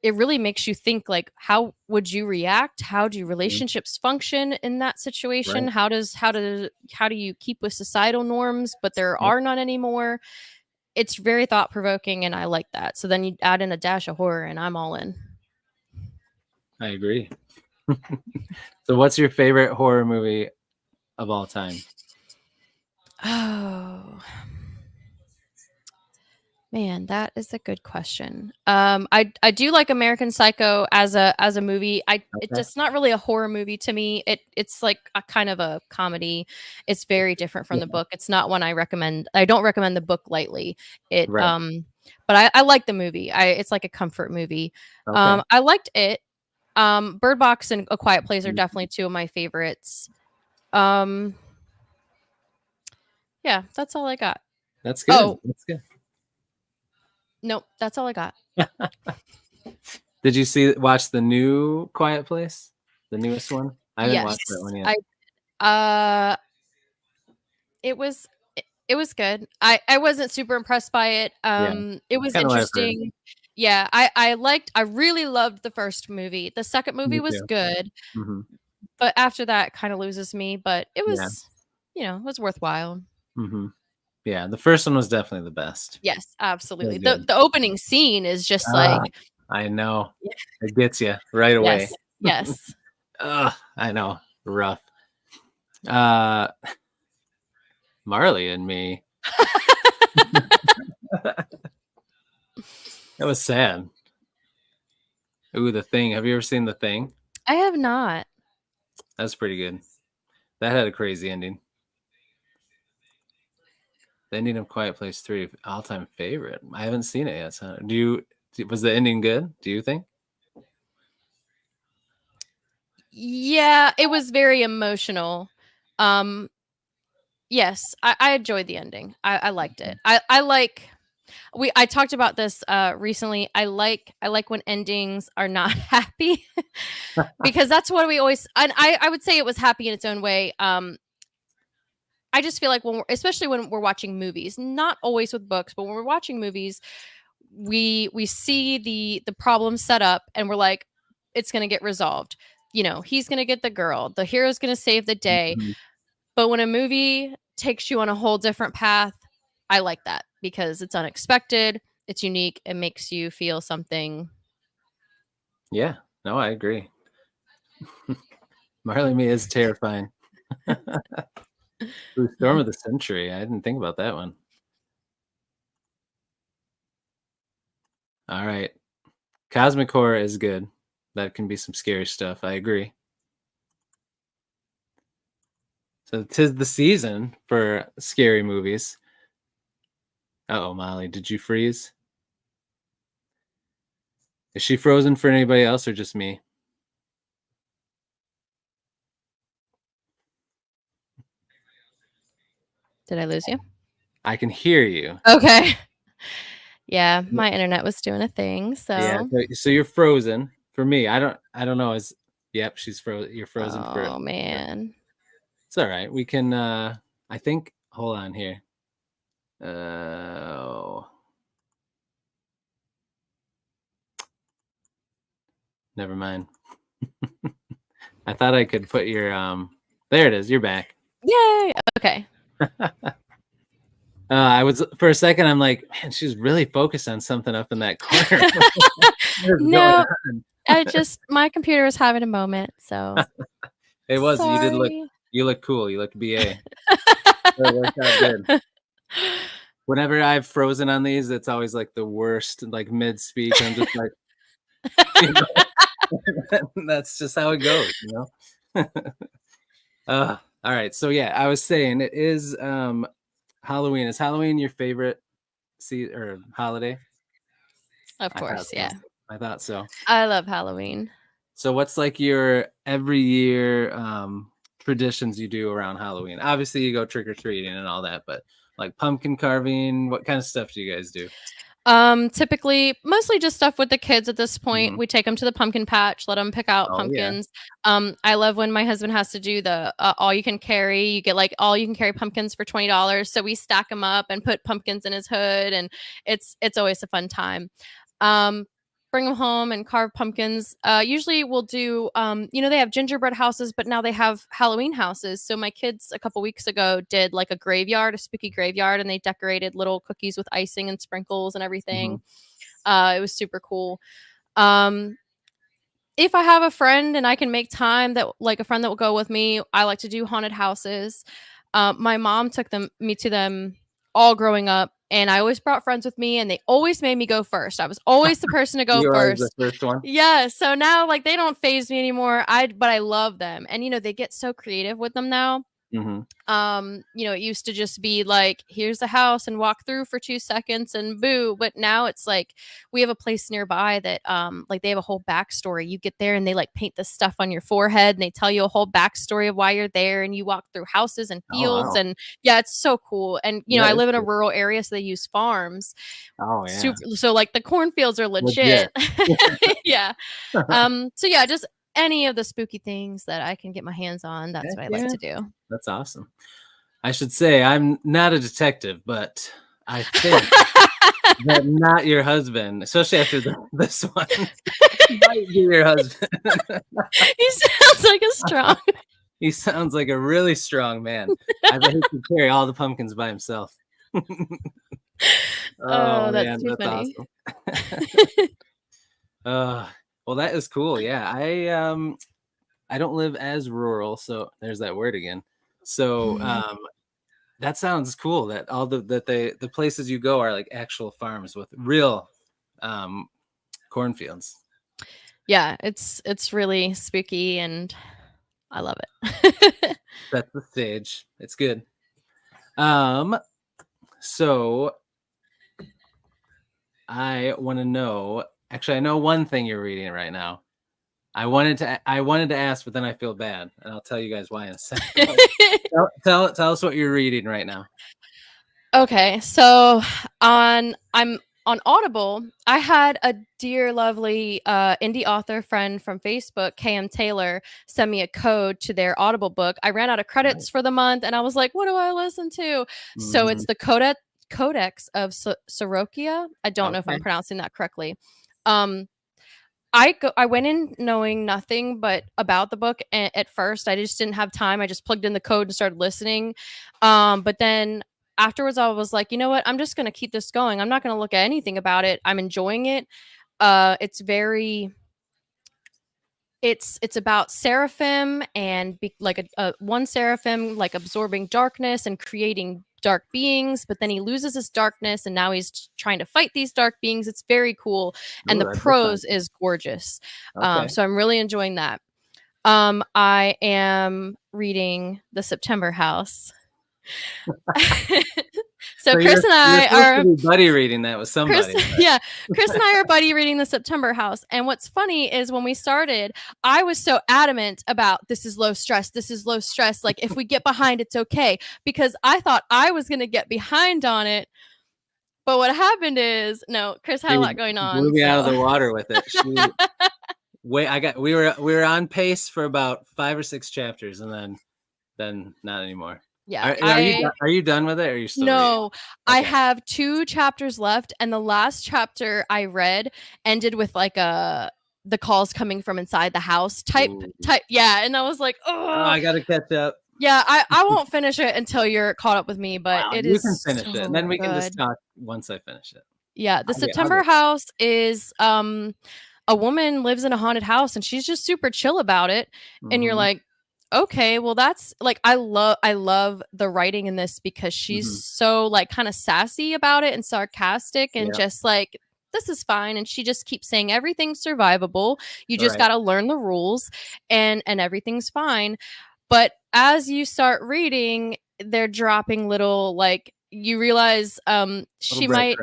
It really makes you think like how would you react, how do Mm-hmm. relationships function in that situation, Right. how do you keep with societal norms but there Yep. are none anymore. it's very thought provoking, and I like that. So then you add in a dash of horror, and I'm all in. I agree. So, what's your favorite horror movie of all time? Oh man, that is a good question. I do like American Psycho as a movie. It's Okay. just not really a horror movie to me. It's like a kind of a comedy. It's very different from the Yeah. book. It's not one I recommend. I don't recommend the book lightly. It Right. but I like the movie. It's like a comfort movie. Okay. I liked it. Bird Box and A Quiet Place are Mm, definitely two of my favorites. Um, yeah, that's all I got. that's good. Oh, That's good. nope, that's all I got. Did you watch the new Quiet Place? The newest one? I didn't Yes, watch that one yet. I it was it was good. I wasn't super impressed by it. Yeah. It was Kind of what I've heard. interesting. Yeah, I really loved the first movie. The second movie Me was too. good, Hmm. but after that it kind of loses me, but it Yeah. was, it was worthwhile. Hmm. Yeah. The first one was definitely the best. Yes, So absolutely. The good. the opening scene is just Ah, like I know. It gets you right away. yes. Yes. Ugh, I know. Rough. Uh, Marley and Me. That was sad. Ooh, The Thing. Have you ever seen The Thing? I have not. That's pretty good. That had a crazy ending. The ending of Quiet Place 3, all-time favorite. I haven't seen it yet. So was the ending good? Do you think? Yeah, it was very emotional. Um, yes, I enjoyed the ending. I liked it. I like I talked about this recently. I like when endings are not happy because that's what we always and I would say it was happy in its own way. I just feel like especially when we're watching movies, not always with books, but when we're watching movies, we see the problem set up and we're like, it's gonna get resolved. He's gonna get the girl, the hero's gonna save the day. Mhm. But when a movie takes you on a whole different path, I like that because it's unexpected, it's unique, it makes you feel something. Yeah. No, I agree. Marley and Me is terrifying. Ooh, Storm of the Century. I didn't think about that one. All right. Cosmic horror is good. That can be some scary stuff. I agree. So 'tis the season for scary movies. Uh-oh, Molly, did you freeze? Is she frozen for anybody else or just me? Did I lose you? I can hear you. Okay. Yeah, my internet was doing a thing, Yeah, so so you're frozen. For me, I don't know. Yep, she's frozen. You're frozen oh man. it's all right. We can I think hold on here. Oh, never mind. I thought I could put your there it is. You're back. Yay. Okay. I was for a second. I'm like, man, she's really focused on something up in that corner. What is going No, on? my computer was having a moment, so It was. You did look. sorry. You look cool. You look BA. So it worked out good. Whenever I've frozen on these, it's always like the worst. Like mid speech, I'm just like, you know, that's just how it goes. All right. So yeah, I was saying it is Halloween. Is Halloween your favorite or holiday? Of I thought course, so. yeah. I thought so. I love Halloween. So what's like your every year traditions you do around Halloween? Obviously you go trick or treating and all that, but like pumpkin carving, what kind of stuff do you guys do? Typically, mostly just stuff with the kids at this point. Mhm. We take them to the pumpkin patch, let them pick out Oh yeah. pumpkins. I love when my husband has to do the all you can carry. You get like all you can carry pumpkins for $20. So we stack them up and put pumpkins in his hood, and it's always a fun time. Um, bring them home and carve pumpkins. Usually we'll do, they have gingerbread houses, but now they have Halloween houses. So my kids a couple weeks ago did like a spooky graveyard, and they decorated little cookies with icing and sprinkles and everything. It was super cool. If I have a friend and I can make time, that like a friend that will go with me, I like to do haunted houses. My mom took me to them all growing up, and I always brought friends with me, and they always made me go first. I was always the person to go You are the first. first one. Yeah, so now like they don't phase me anymore. But I love them, and they get so creative with them now. It used to just be like, here's the house and walk through for 2 seconds and boo. But now it's like we have a place nearby that like they have a whole backstory. You get there and they like paint the stuff on your forehead, and they tell you a whole backstory of why you're there, and you walk through houses and Oh, fields. wow. And yeah, it's so cool. And That I is live in a cool. rural area, so they use farms. Oh, yeah. Super, so like the cornfields are legit. Yeah. So yeah, just any of the spooky things that I can get my hands on, that's Heck what I like yeah. to do. That's awesome. I should say I'm not a detective, but I think that not your husband, especially after this one, might be your husband. He sounds like a strong. He sounds like a really strong man. I bet he could carry all the pumpkins by himself. Oh, that's man, too that's funny. awesome. Well, that is cool. Yeah, I don't live as rural, so there's that word again. So that sounds cool. That all the places you go are like actual farms with real cornfields. Yeah, it's really spooky, and I love it. That's the stage. It's good. So I want to know. Actually, I know one thing you're reading right now. I wanted to ask, but then I feel bad, and I'll tell you guys why in a second. tell us what you're reading right now. Okay, so I'm on Audible. I had a dear, lovely indie author friend from Facebook, KM Taylor, send me a code to their Audible book. I ran out of credits for the month, and I was like, what do I listen to? So it's the Codex of Sorokia. I don't know if I'm pronouncing that correctly. I went in knowing nothing but about the book at first. I just didn't have time. I just plugged in the code and started listening. But then afterwards, I was like, you know what? I'm just going to keep this going. I'm not going to look at anything about it. I'm enjoying it. It's very. It's about seraphim and like a one seraphim like absorbing darkness and creating dark beings, but then he loses his darkness and now he's trying to fight these dark beings. It's very cool, and the prose is gorgeous. So I'm really enjoying that. I am reading The September House. So Chris and I are buddy reading that with somebody. Chris and I are buddy reading The September House. And what's funny is when we started, I was so adamant about this is low stress. This is low stress. Like if we get behind, it's okay. Because I thought I was going to get behind on it. But what happened is, no, Chris had a lot going on. Blew me out of the water with it. We were on pace for about 5 or 6 chapters, and then not anymore. Yeah. Are you done with it, or are you still No, reading? I have 2 chapters left, and the last chapter I read ended with like the calls coming from inside the house type. Yeah, and I was like, oh, I gotta catch up. Yeah, I won't finish it until you're caught up with me, but it is. You can finish it, and then we can just talk once I finish it. Yeah, The September House is a woman lives in a haunted house, and she's just super chill about it, and you're like, okay, well that's like I love the writing in this because she's so like kind of sassy about it and sarcastic and just like this is fine, and she just keeps saying everything's survivable. You just got to learn the rules and everything's fine. But as you start reading, they're dropping little like you realize she might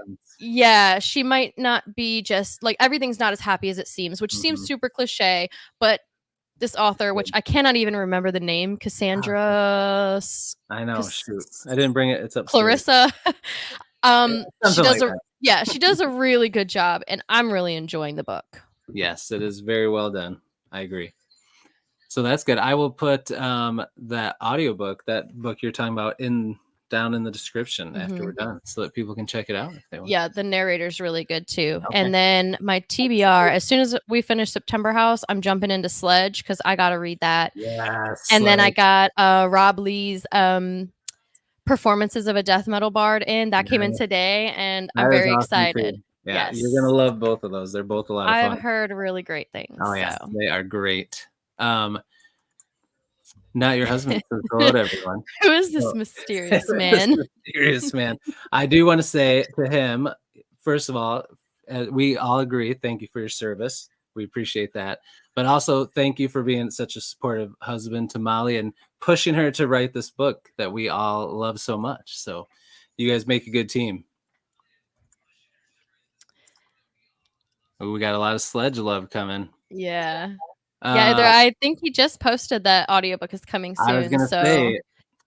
not be just like everything's not as happy as it seems, which seems super cliche, but this author, which I cannot even remember the name, Cassandra. I know. Shoot, I didn't bring it. It's upstairs. Clarissa. She does a really good job, and I'm really enjoying the book. Yes, it is very well done. I agree. So that's good. I will put that audiobook, that book you're talking about, in down in the description after we're done so that people can check it out if they want. Yeah, the narrator's really good too. Okay. And then my TBR, as soon as we finish September House, I'm jumping into Sledge because I got to read that. Yes. And then I got Rob Lee's Performances of a Death Metal Bard in. That came in today, and I'm very excited. Too. Yeah, yes. You're going to love both of those. They're both a lot of fun. I've heard really great things. Oh, yeah. So. They are great. Not your husband. Hello to everyone. Who is this mysterious man? Mysterious man. I do want to say to him, first of all, we all agree. Thank you for your service. We appreciate that. But also, thank you for being such a supportive husband to Molly and pushing her to write this book that we all love so much. So you guys make a good team. Ooh, we got a lot of Sledge love coming. Yeah. I think he just posted that audiobook is coming soon. I was going to say,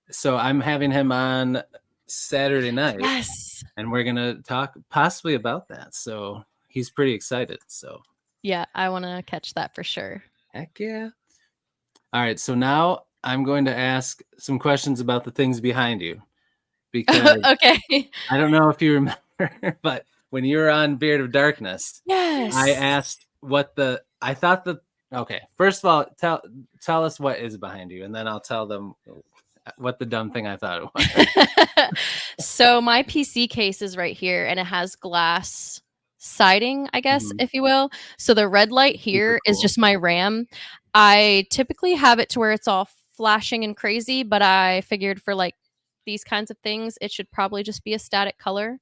so I'm having him on Saturday night. Yes. And we're going to talk possibly about that. So he's pretty excited. So yeah, I want to catch that for sure. Heck yeah. All right. So now I'm going to ask some questions about the things behind you. Because okay. I don't know if you remember, but when you were on Beard of Darkness, yes, I asked okay, first of all, tell us what is behind you, and then I'll tell them what the dumb thing I thought it was. So my PC case is right here, and it has glass siding, I guess, if you will. So the red light here is just my RAM. I typically have it to where it's all flashing and crazy, but I figured for like these kinds of things, it should probably just be a static color.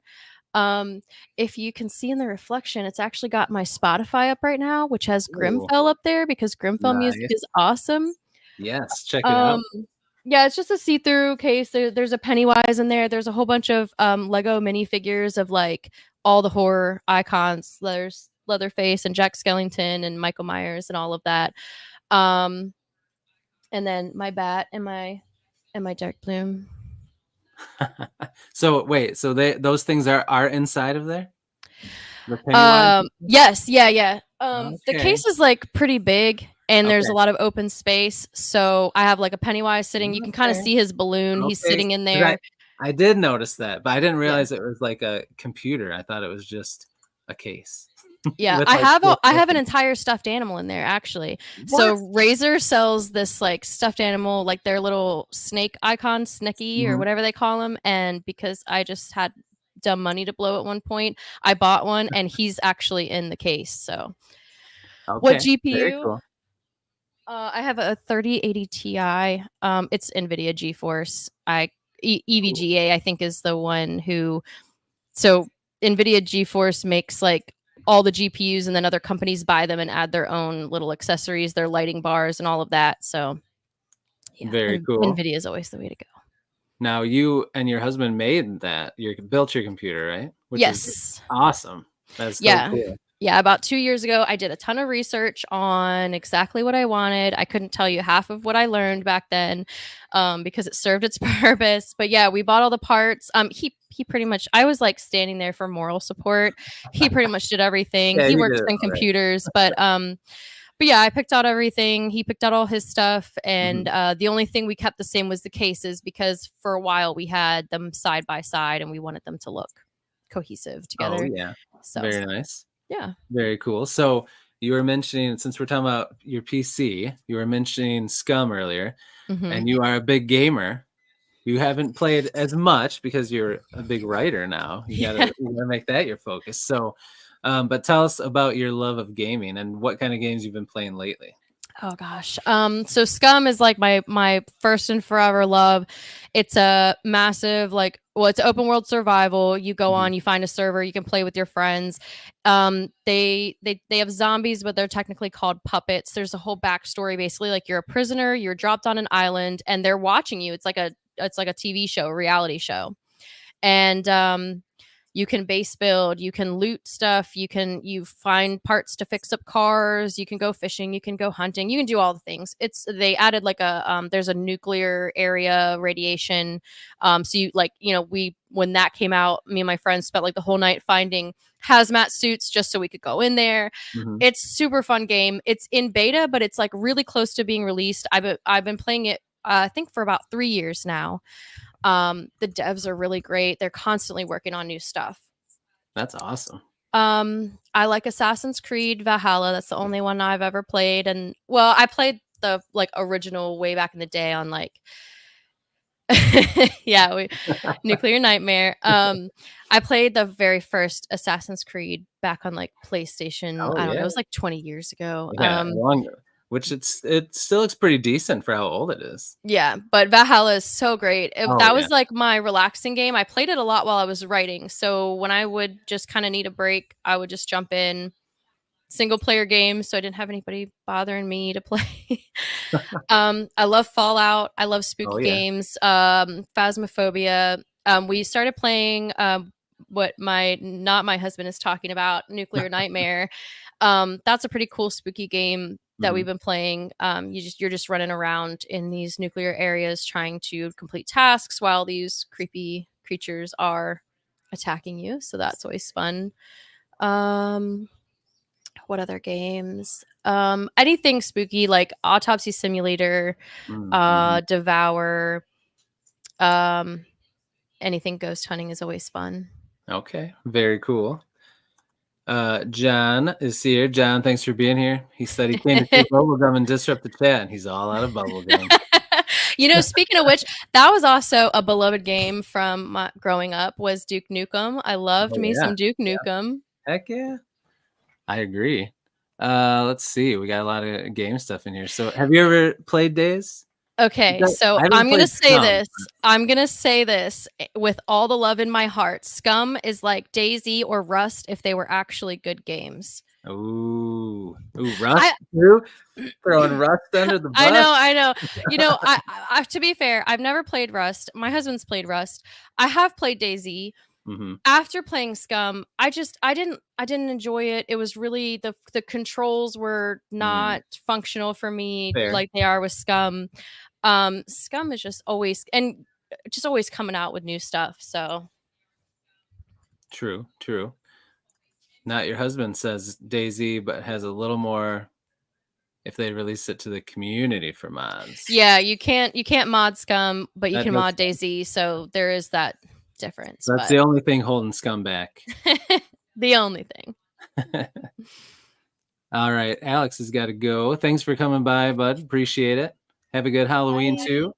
If you can see in the reflection, it's actually got my Spotify up right now, which has Grimfell up there because Grimfell music is awesome. Yes, check it out. Yeah, it's just a see-through case. There's a Pennywise in there. There's a whole bunch of Lego minifigures of like all the horror icons. There's Leatherface and Jack Skellington and Michael Myers and all of that. And then my bat and my Dark Bloom. So wait, so those things are inside of there? Yes, yeah. The case is like pretty big and there's a lot of open space. So I have like a Pennywise sitting. You can kind of see his balloon. He's sitting in there. I did notice that, but I didn't realize it was like a computer. I thought it was just a case. Yeah, I have an entire stuffed animal in there actually. What? So Razor sells this like stuffed animal, like their little snake icon, Sneaky or whatever they call him. And because I just had dumb money to blow at one point, I bought one, and he's actually in the case. So, what GPU? Cool. I have a 3080 Ti. It's NVIDIA GeForce. EVGA, I think, is the one who. So NVIDIA GeForce makes like all the GPUs, and then other companies buy them and add their own little accessories, their lighting bars, and all of that. So, yeah, very cool. NVIDIA is always the way to go. Now, you and your husband made that. You built your computer, right? Which is awesome. That's so cool. Yeah, about 2 years ago, I did a ton of research on exactly what I wanted. I couldn't tell you half of what I learned back then because it served its purpose. But yeah, we bought all the parts. He pretty much, I was like standing there for moral support. He pretty much did everything. He works in computers, but yeah, I picked out everything. He picked out all his stuff. And the only thing we kept the same was the cases, because for a while we had them side by side and we wanted them to look cohesive together. Oh, yeah. So, very nice. Yeah. Very cool. So you were mentioning, since we're talking about your PC, you were mentioning Scum earlier, and you are a big gamer. You haven't played as much because you're a big writer now. You gotta make that your focus. So, but tell us about your love of gaming and what kind of games you've been playing lately. Oh gosh. So Scum is like my first and forever love. It's a massive, it's open world survival. You go on, you find a server, you can play with your friends. They have zombies, but they're technically called puppets. There's a whole backstory. Basically, like you're a prisoner, you're dropped on an island, and they're watching you. It's like a TV show, a reality show. And you can base build, you can loot stuff, you find parts to fix up cars, you can go fishing, you can go hunting, you can do all the things. They added like there's a nuclear area radiation. So when that came out, me and my friends spent like the whole night finding hazmat suits just so we could go in there. It's super fun game. It's in beta, but it's like really close to being released. I've been playing it, I think for about 3 years now. The devs are really great. They're constantly working on new stuff. That's awesome. I like Assassin's Creed Valhalla. That's the only one I've ever played. And well, I played the like original way back in the day on like yeah, Nuclear Nightmare. I played the very first Assassin's Creed back on like PlayStation. Oh I don't know, yeah, it was like 20 years ago. yeah. Which it still looks pretty decent for how old it is. Yeah, but Valhalla is so great. Oh That yeah. was like my relaxing game. I played it a lot while I was writing. So when I would just kind of need a break, I would just jump in single player game so I didn't have anybody bothering me to play. I love Fallout. I love Oh spooky yeah. games. Phasmophobia. We started playing what not my husband is talking about, Nuclear Nightmare. That's a pretty cool spooky game that we've Mhm. been playing. You're just running around in these nuclear areas trying to complete tasks while these creepy creatures are attacking you. So that's always fun. What other games? Anything spooky like Autopsy Simulator, Mhm. Devour, um, anything ghost hunting is always fun. Okay, very cool. John is here. John, thanks for being here. He said he came to chew bubblegum and disrupt the chat, and he's all out of bubblegum. Speaking of which, that was also a beloved game from my growing up was Duke Nukem. I loved Oh me yeah, some Duke yeah. Nukem. Heck yeah. I agree. Let's see. We got a lot of game stuff in here. So, have you ever played Days? Okay, so I haven't I'm gonna played say some. this. I'm gonna say this with all the love in my heart. Scum is like DayZ or Rust if they were actually good games. Ooh, Rust I too. Throwing Rust under the I bus. know, I know. To be fair, I've never played Rust. My husband's played Rust. I have played DayZ. Mm-hmm. After playing Scum, I didn't enjoy it. It was really the controls were not functional for me Fair. like they are with Scum. Scum is just always coming out with new stuff. So True. True. Not your husband says DayZ, but has a little more. If they release it to the community for mods, yeah, you can't mod Scum, but you that can does. mod DayZ. So there is that difference. That's But the only thing holding Scum back. the only thing. All right, Alex has got to go. Thanks for coming by, bud. Appreciate it. Have a good Halloween Bye. too.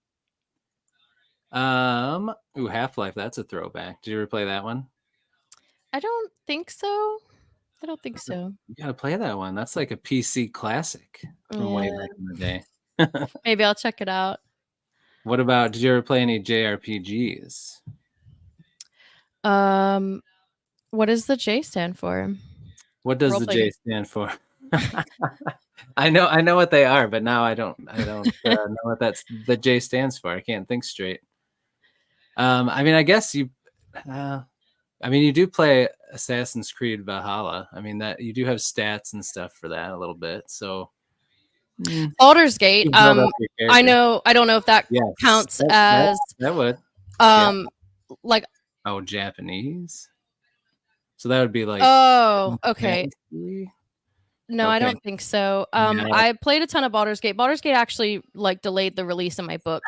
Half-Life, that's a throwback. Did you ever play that one? I don't think so. I don't think so. You gotta play that one. That's like a PC classic from way Yeah, back in the day. maybe I'll check it out. What about, did you ever play any JRPGs? What does the J stand for? What does Role the play J game. stand for? I know what they are, but now I don't know what the J stands for. I can't think straight. I mean, I guess you do play Assassin's Creed Valhalla. I mean, that you do have stats and stuff for that a little bit. So Baldur's Gate. you build up your I character. know. I don't know if that Yes, counts as that would. Yeah. like. Oh, Japanese. So that would be like Oh, okay. fantasy? No, I Okay. don't think so. Yeah. I played a ton of Baldur's Gate. Baldur's Gate actually like delayed the release of my book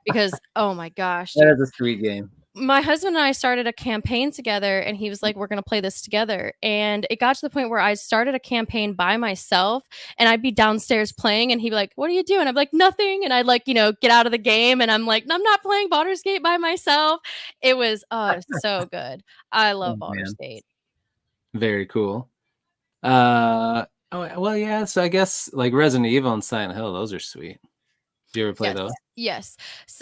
because oh my gosh, That dude. is a sweet game. My husband and I started a campaign together and he was like, we're going to play this together. And it got to the point where I started a campaign by myself and I'd be downstairs playing and he'd be like, what are you doing? I'm like, nothing. And I'd like, get out of the game. And I'm like, I'm not playing Baldur's Gate by myself. It was so good. I Oh love Baldur's man. Gate. Very cool. Well, yeah, so I guess like Resident Evil and Silent Hill, those are sweet. Do you ever play Yes. those? Yes.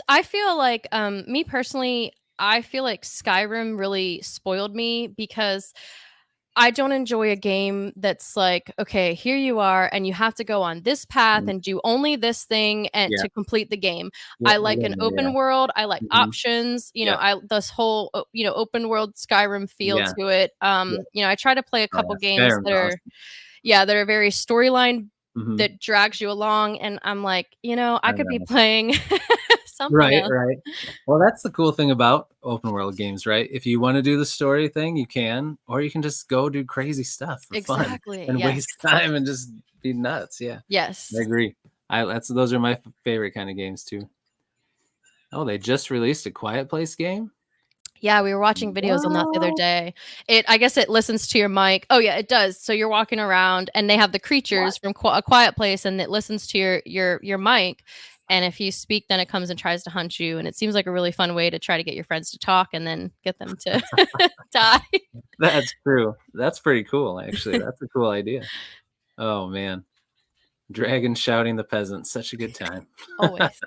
I feel like me personally, I feel like Skyrim really spoiled me because I don't enjoy a game that's like, okay, here you are, and you have to go on this path Mm, and do only this thing and yeah. to complete the game. Yeah, I like an yeah. open world. I like Mhm. options. Yeah. I this whole open world Skyrim feel Yeah. to it. Yeah. I try to play a Oh, couple yeah. games Skyrim's awesome. that are very storyline Mhm. that drags you along, and I'm like, I I could be know. playing something Right, else. right. Well, that's the cool thing about open world games, right? If you want to do the story thing, you can, or you can just go do crazy stuff for fun Exactly. and Yes. waste time and just be nuts. Yeah, Yes. I agree. Those are my favorite kind of games too. Oh, they just released a Quiet Place game? Yeah, we were watching videos on that the other What? day. I guess it listens to your mic. Oh yeah, it does. So you're walking around and they have the What? creatures from A Quiet Place and it listens to your mic. And if you speak, then it comes and tries to hunt you. And it seems like a really fun way to try to get your friends to talk and then get them to die. That's true. That's pretty cool, actually. That's a cool idea. Oh, man. Dragon shouting the peasants. Such a good time. Always.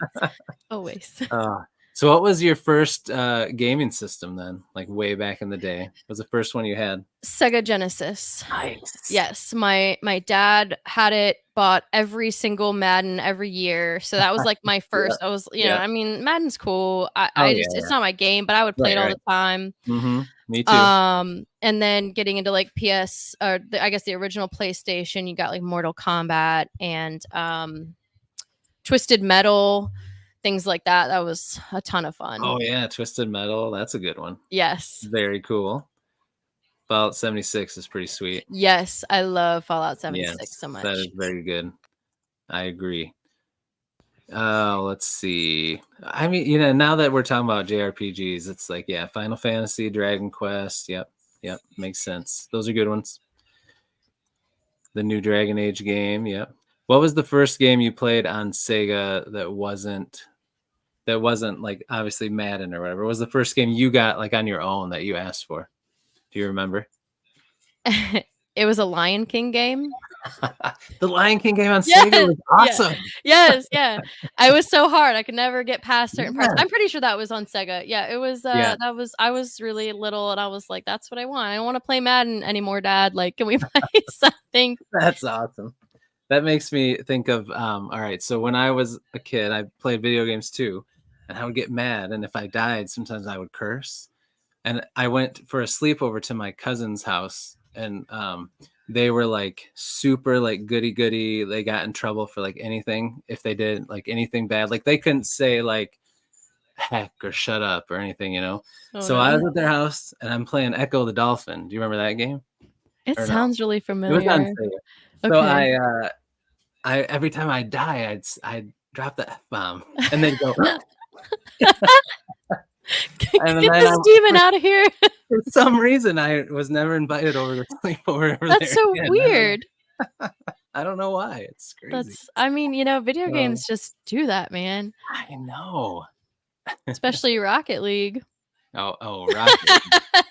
Always. Uh, so what was your first gaming system then? Like way back in the day? What was the first one you had? Sega Genesis. Nice. Yes, my dad had it, bought every single Madden every year. So that was like my Yeah. first. I was, Yeah. I mean, Madden's cool. Oh I yeah. just it's not my game, but I would play Right, it all right. the time. Mm-hmm. Me too. And then getting into like PS or I guess the original PlayStation, you got like Mortal Kombat and Twisted Metal, things like that. That was a ton of fun. Oh yeah, Twisted Metal. That's a good one. Yes. Very cool. Fallout 76 is pretty sweet. Yes, I love Fallout 76 Yes, so much. that is very good. I agree. Let's see. I mean, now that we're talking about JRPGs, it's like, yeah, Final Fantasy, Dragon Quest. Yep. Makes sense. Those are good ones. The new Dragon Age game. Yep. What was the first game you played on Sega that wasn't like obviously Madden or whatever? What was the first game you got like on your own that you asked for? Do you remember? It was a Lion King game. The Lion King game on Sega was awesome. Yeah. I was so hard. I could never get past certain parts. I'm pretty sure that was on Sega. Yeah, it was I was really little and I was like, that's what I want. I don't want to play Madden anymore, Dad. Like, can we play something? That's awesome. That makes me think of all right, so when I was a kid, I played video games too, and I would get mad, and if I died, sometimes I would curse. And I went for a sleepover to my cousin's house, and they were like super like goody goody. They got in trouble for like anything if they did like anything bad. Like they couldn't say like heck or shut up or anything. Oh, So no. I was at their house and I'm playing Echo the Dolphin. Do you remember that game? It Or no? sounds really It was on familiar. Sega. So Okay. I every time I die, I'd drop the F-bomb and they'd go. And Get then this demon out of here. for some reason, I was never invited over to sleepover over That's there so again. weird. I don't know why. It's crazy. I mean, video games just do that, man. I know. Especially Rocket League. Oh, Rocket.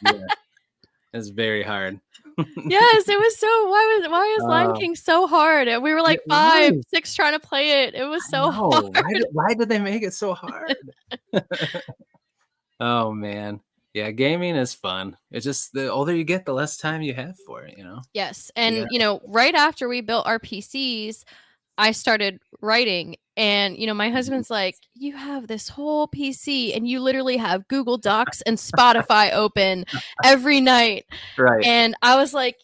Yeah, it's very hard. Yes, it was so. Why was Lion King so hard? And we were like It 5, was. 6 trying to play it. It was so No, hard. why did they make it so hard? Oh man, yeah, gaming is fun. It's just the older you get, the less time you have for it. Yes, and Yeah. right after we built our PCs, I started writing. And my husband's like, you have this whole PC and you literally have Google Docs and Spotify open every night. Right. And I was like,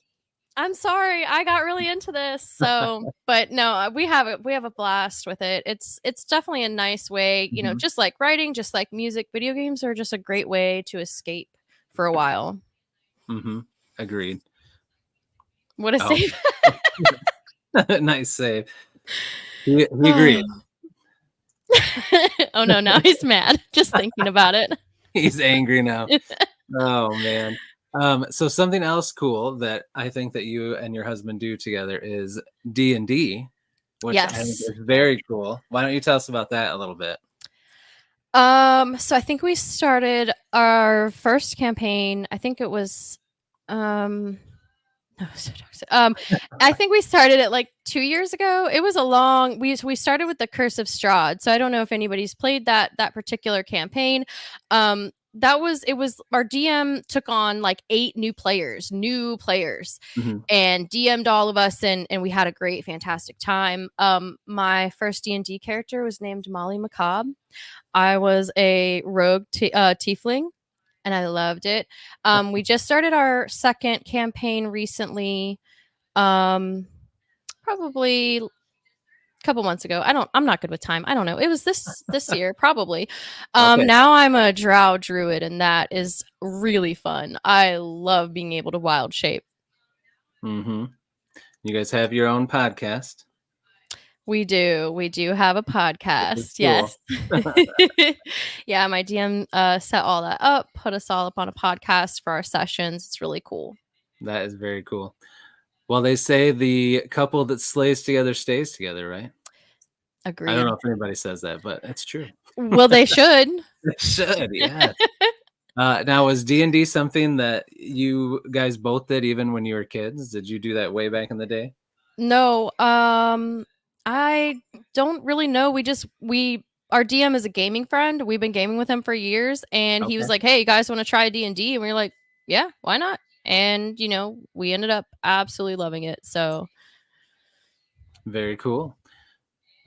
I'm sorry, I got really into this. So, but no, we have a blast with it. It's definitely a nice way, Mhm. just like writing, just like music, video games are just a great way to escape for a while. Agreed. What a Oh. save. Nice save. He agreed. Oh no, now he's mad just thinking about it. He's angry now. Oh man. So something else cool that I think that you and your husband do together is D&D, which I think Yes. is very cool. Why don't you tell us about that a little bit? So I think we started our first campaign. I think it was no, so toxic. I think we started it like 2 years ago. It was a long. We started with the Curse of Strahd. So I don't know if anybody's played that particular campaign. It was our DM took on like 8 new players, Mhm. and DM'd all of us, and we had a great, fantastic time. My first D&D character was named Molly Macabre. I was a rogue tiefling, and I loved it. We just started our second campaign recently, probably a couple months ago. I'm not good with time. I don't know. It was this year, probably. Okay. Now I'm a drow druid, and that is really fun. I love being able to wild shape. You guys have your own podcast. We do. We do have a This is podcast. cool. Yes. Yeah, my DM set all that up, put us all up on a podcast for our sessions. It's really cool. That is very cool. Well, they say the couple that slays together stays together, right? I don't Agreed. know if anybody says that, but it's true. Well, they should. It should, yes. Now, was D&D something that you guys both did even when you were kids? Did you do that way back in the day? No, I don't really know. We our DM is a gaming friend. We've been gaming with him for years, and he was Okay. like, "Hey, you guys want to try D&D?" And we were like, "Yeah, why not?" And we ended up absolutely loving it. So Very cool.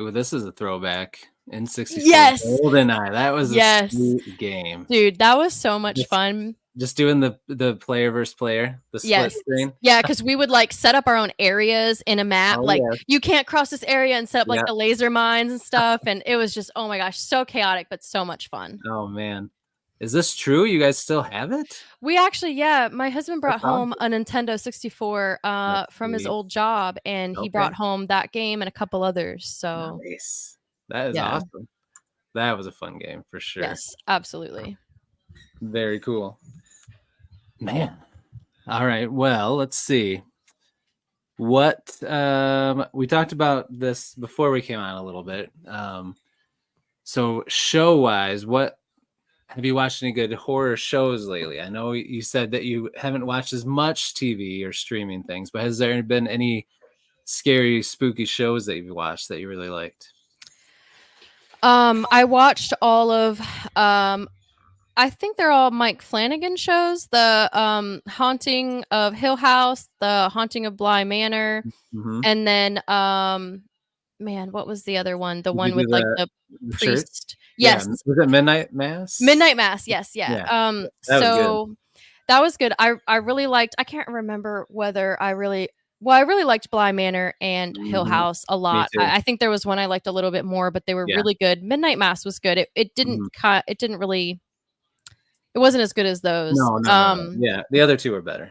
Ooh, this is a throwback. N64 yes, GoldenEye. That was a yes, sweet game. dude, that was so much Just fun. just doing the player versus player, the split Yes. screen. Yeah, because we would like set up our own areas in a map. Oh, Like, yeah. you can't cross this area and set up like Yeah. the laser mines and stuff. And it was just, oh my gosh, so chaotic, but so much fun. Oh, man. Is this true? You guys still have it? We actually, yeah, my husband That's brought home awesome. a Nintendo 64 That's from his sweet. old job, and he Okay. brought home that game and a couple others. So, Nice. That is yeah, awesome. That was a fun game for sure. yes, absolutely. Very cool. Man. All right. Well, let's see. What we talked about this before we came on a little bit. So show wise, what have you watched any good horror shows lately? I know you said that you haven't watched as much TV or streaming things, but has there been any scary, spooky shows that you've watched that you really liked? I watched all of I think they're all Mike Flanagan shows. The Haunting of Hill House, The Haunting of Bly Manor, Mm-hmm. and then man, what was the other one? The Did you one do with like the the church? priest. Yeah. Yes. Was it Midnight Mass? Midnight Mass. Yes, yeah. Yeah. That was good. So that was good. I really liked, I can't remember whether I really liked Bly Manor and Hill Mhm. House a Me lot. too. I think there was one I liked a little bit more, but they were Yeah. really good. Midnight Mass was good. Mhm. It didn't really, it wasn't as good as those. No. Yeah, the other two are better.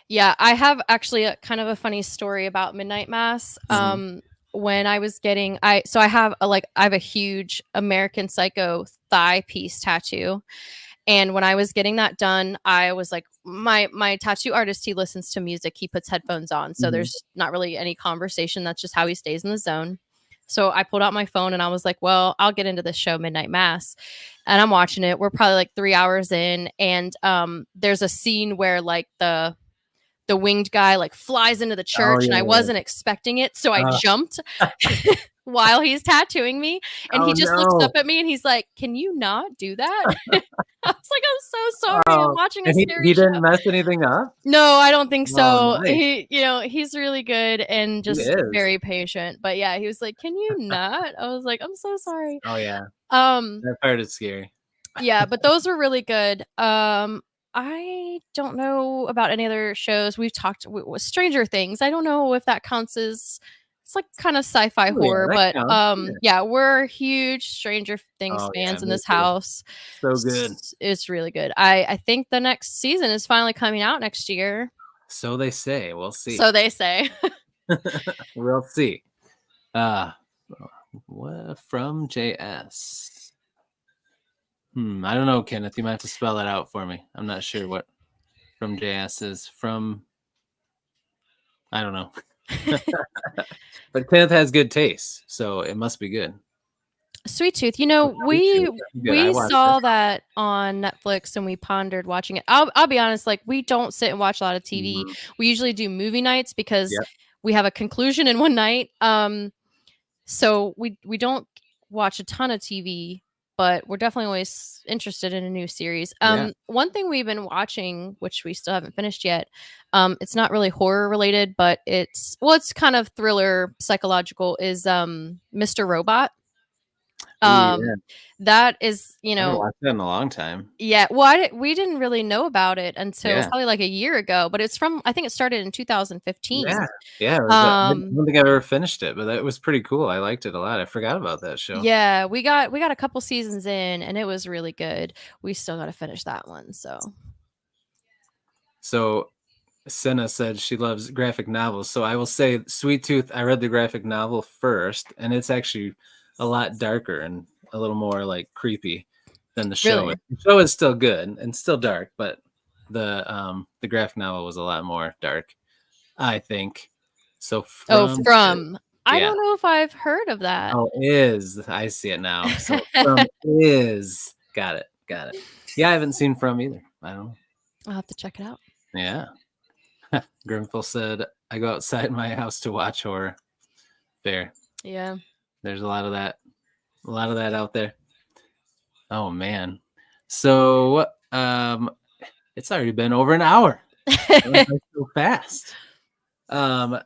Yeah, I have actually a kind of a funny story about Midnight Mass. Mhm. When I was getting I have a huge American Psycho thigh piece tattoo. And when I was getting that done, I was like, my tattoo artist, he listens to music, he puts headphones on. So Mhm. there's not really any conversation. That's just how he stays in the zone. So I pulled out my phone and I was like, well, I'll get into this show, Midnight Mass. And I'm watching it. We're probably like 3 hours in. And there's a scene where like the winged guy like flies into the Oh, church, and I yeah. wasn't expecting it, so I Uh, jumped while he's tattooing me, and oh, he just looks up no. at me and he's like, "Can you not do that?" I was like, "I'm so sorry. I'm Oh, watching a and he scary show." didn't mess anything up? No, I don't think Oh, so. nice. He's really good and He just is. very patient. But yeah, he was like, "Can you not?" I was like, "I'm so sorry." Oh, yeah. Um, That part is scary. yeah, but those were really good. I don't know about any other shows. We've talked with Stranger Things. I don't know if that counts as, it's like kind of sci-fi Oh, yeah, horror, that but counts. Yeah. yeah, we're huge Stranger Things Oh, yeah, fans in me this too. house. So good. It's really good. I think the next season is finally coming out next year. So they say. We'll So see. they say. We'll see. Uh, what from JS? I don't know, Kenneth. You might have to spell it out for me. I'm not sure what from JS is. From I don't know. But Kenneth has good taste, so it must be good. Sweet Tooth. Oh, Sweet Tooth. Good. I We watched it. saw that on Netflix and we pondered watching it. I'll be honest, like we don't sit and watch a lot of TV. Mhm. We usually do movie nights because Yep. we have a conclusion in one night. So we don't watch a ton of TV, but we're definitely always interested in a new series. Yeah. One thing we've been watching, which we still haven't finished yet, it's not really horror related, but it's kind of thriller psychological, is Mr. Robot. Ooh, Um, yeah. that is, I haven't watched that in a long time. yeah. Well, we didn't really know about it until Yeah. probably like a year ago, but I think it started in 2015. Yeah. Yeah. It was, I Um, don't think I've ever finished it, but that was pretty cool. I liked it a lot. I forgot about that show. yeah, we got a couple seasons in and it was really good. We still got to finish that one. So So Senna said she loves graphic novels, so I will say Sweet Tooth, I read the graphic novel first, and it's actually a lot darker and a little more like creepy than the show. Really? The show is still good and still dark, but the graphic novel was a lot more dark, I think. So Oh, from From. I yeah. don't know if I've heard of that. Oh, is I see it now. So from is got it. Got it. Yeah, I haven't seen From either. I don't know. I'll have to check it out. Yeah. Grimful said, I go outside my house to watch horror. Fair. Yeah. There's a lot of that. A lot of that out there. Oh man. So it's already been over an hour. That went by so fast.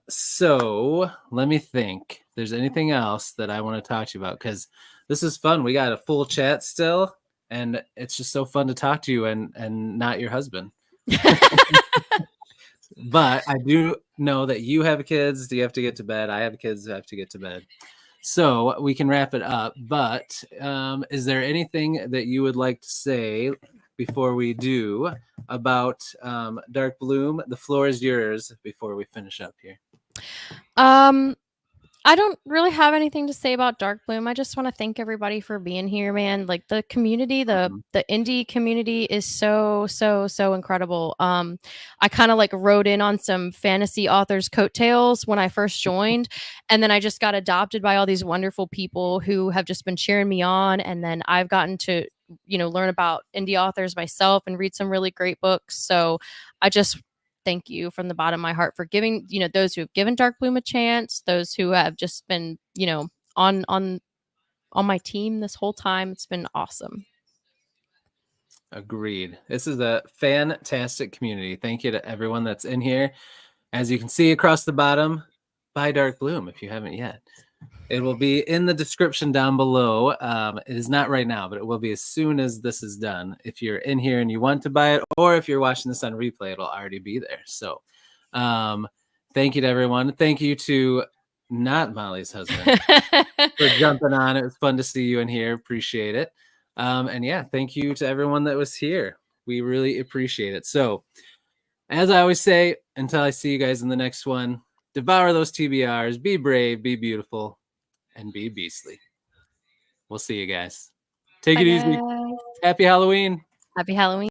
So let me think. If there's anything else that I want to talk to you about, because this is fun. We got a full chat still, and it's just so fun to talk to you and not your husband. But I do know that you have kids. Do you have to get to bed? I have kids. I have to get to bed. So we can wrap it up. But is there anything that you would like to say before we do about Dark Bloom? The floor is yours before we finish up here. I don't really have anything to say about Dark Bloom. I just want to thank everybody for being here, man. Like the community, the indie community is so incredible. I kind of like rode in on some fantasy authors' coattails when I first joined, and then I just got adopted by all these wonderful people who have just been cheering me on, and then I've gotten to learn about indie authors myself and read some really great books. So I just thank you from the bottom of my heart for giving, those who have given Dark Bloom a chance, those who have just been, on my team this whole time. It's been awesome. Agreed. This is a fantastic community. Thank you to everyone that's in here. As you can see across the bottom, buy Dark Bloom if you haven't yet. It will be in the description down below. It is not right now, but it will be as soon as this is done. If you're in here and you want to buy it, or if you're watching this on replay, it'll already be there. So thank you to everyone. Thank you to not Molly's husband for jumping on. It was fun to see you in here. Appreciate it. And yeah, thank you to everyone that was here. We really appreciate it. So as I always say, until I see you guys in the next one, devour those TBRs, be brave, be beautiful, and be beastly. We'll see you guys. Take it easy. Happy Halloween. Happy Halloween.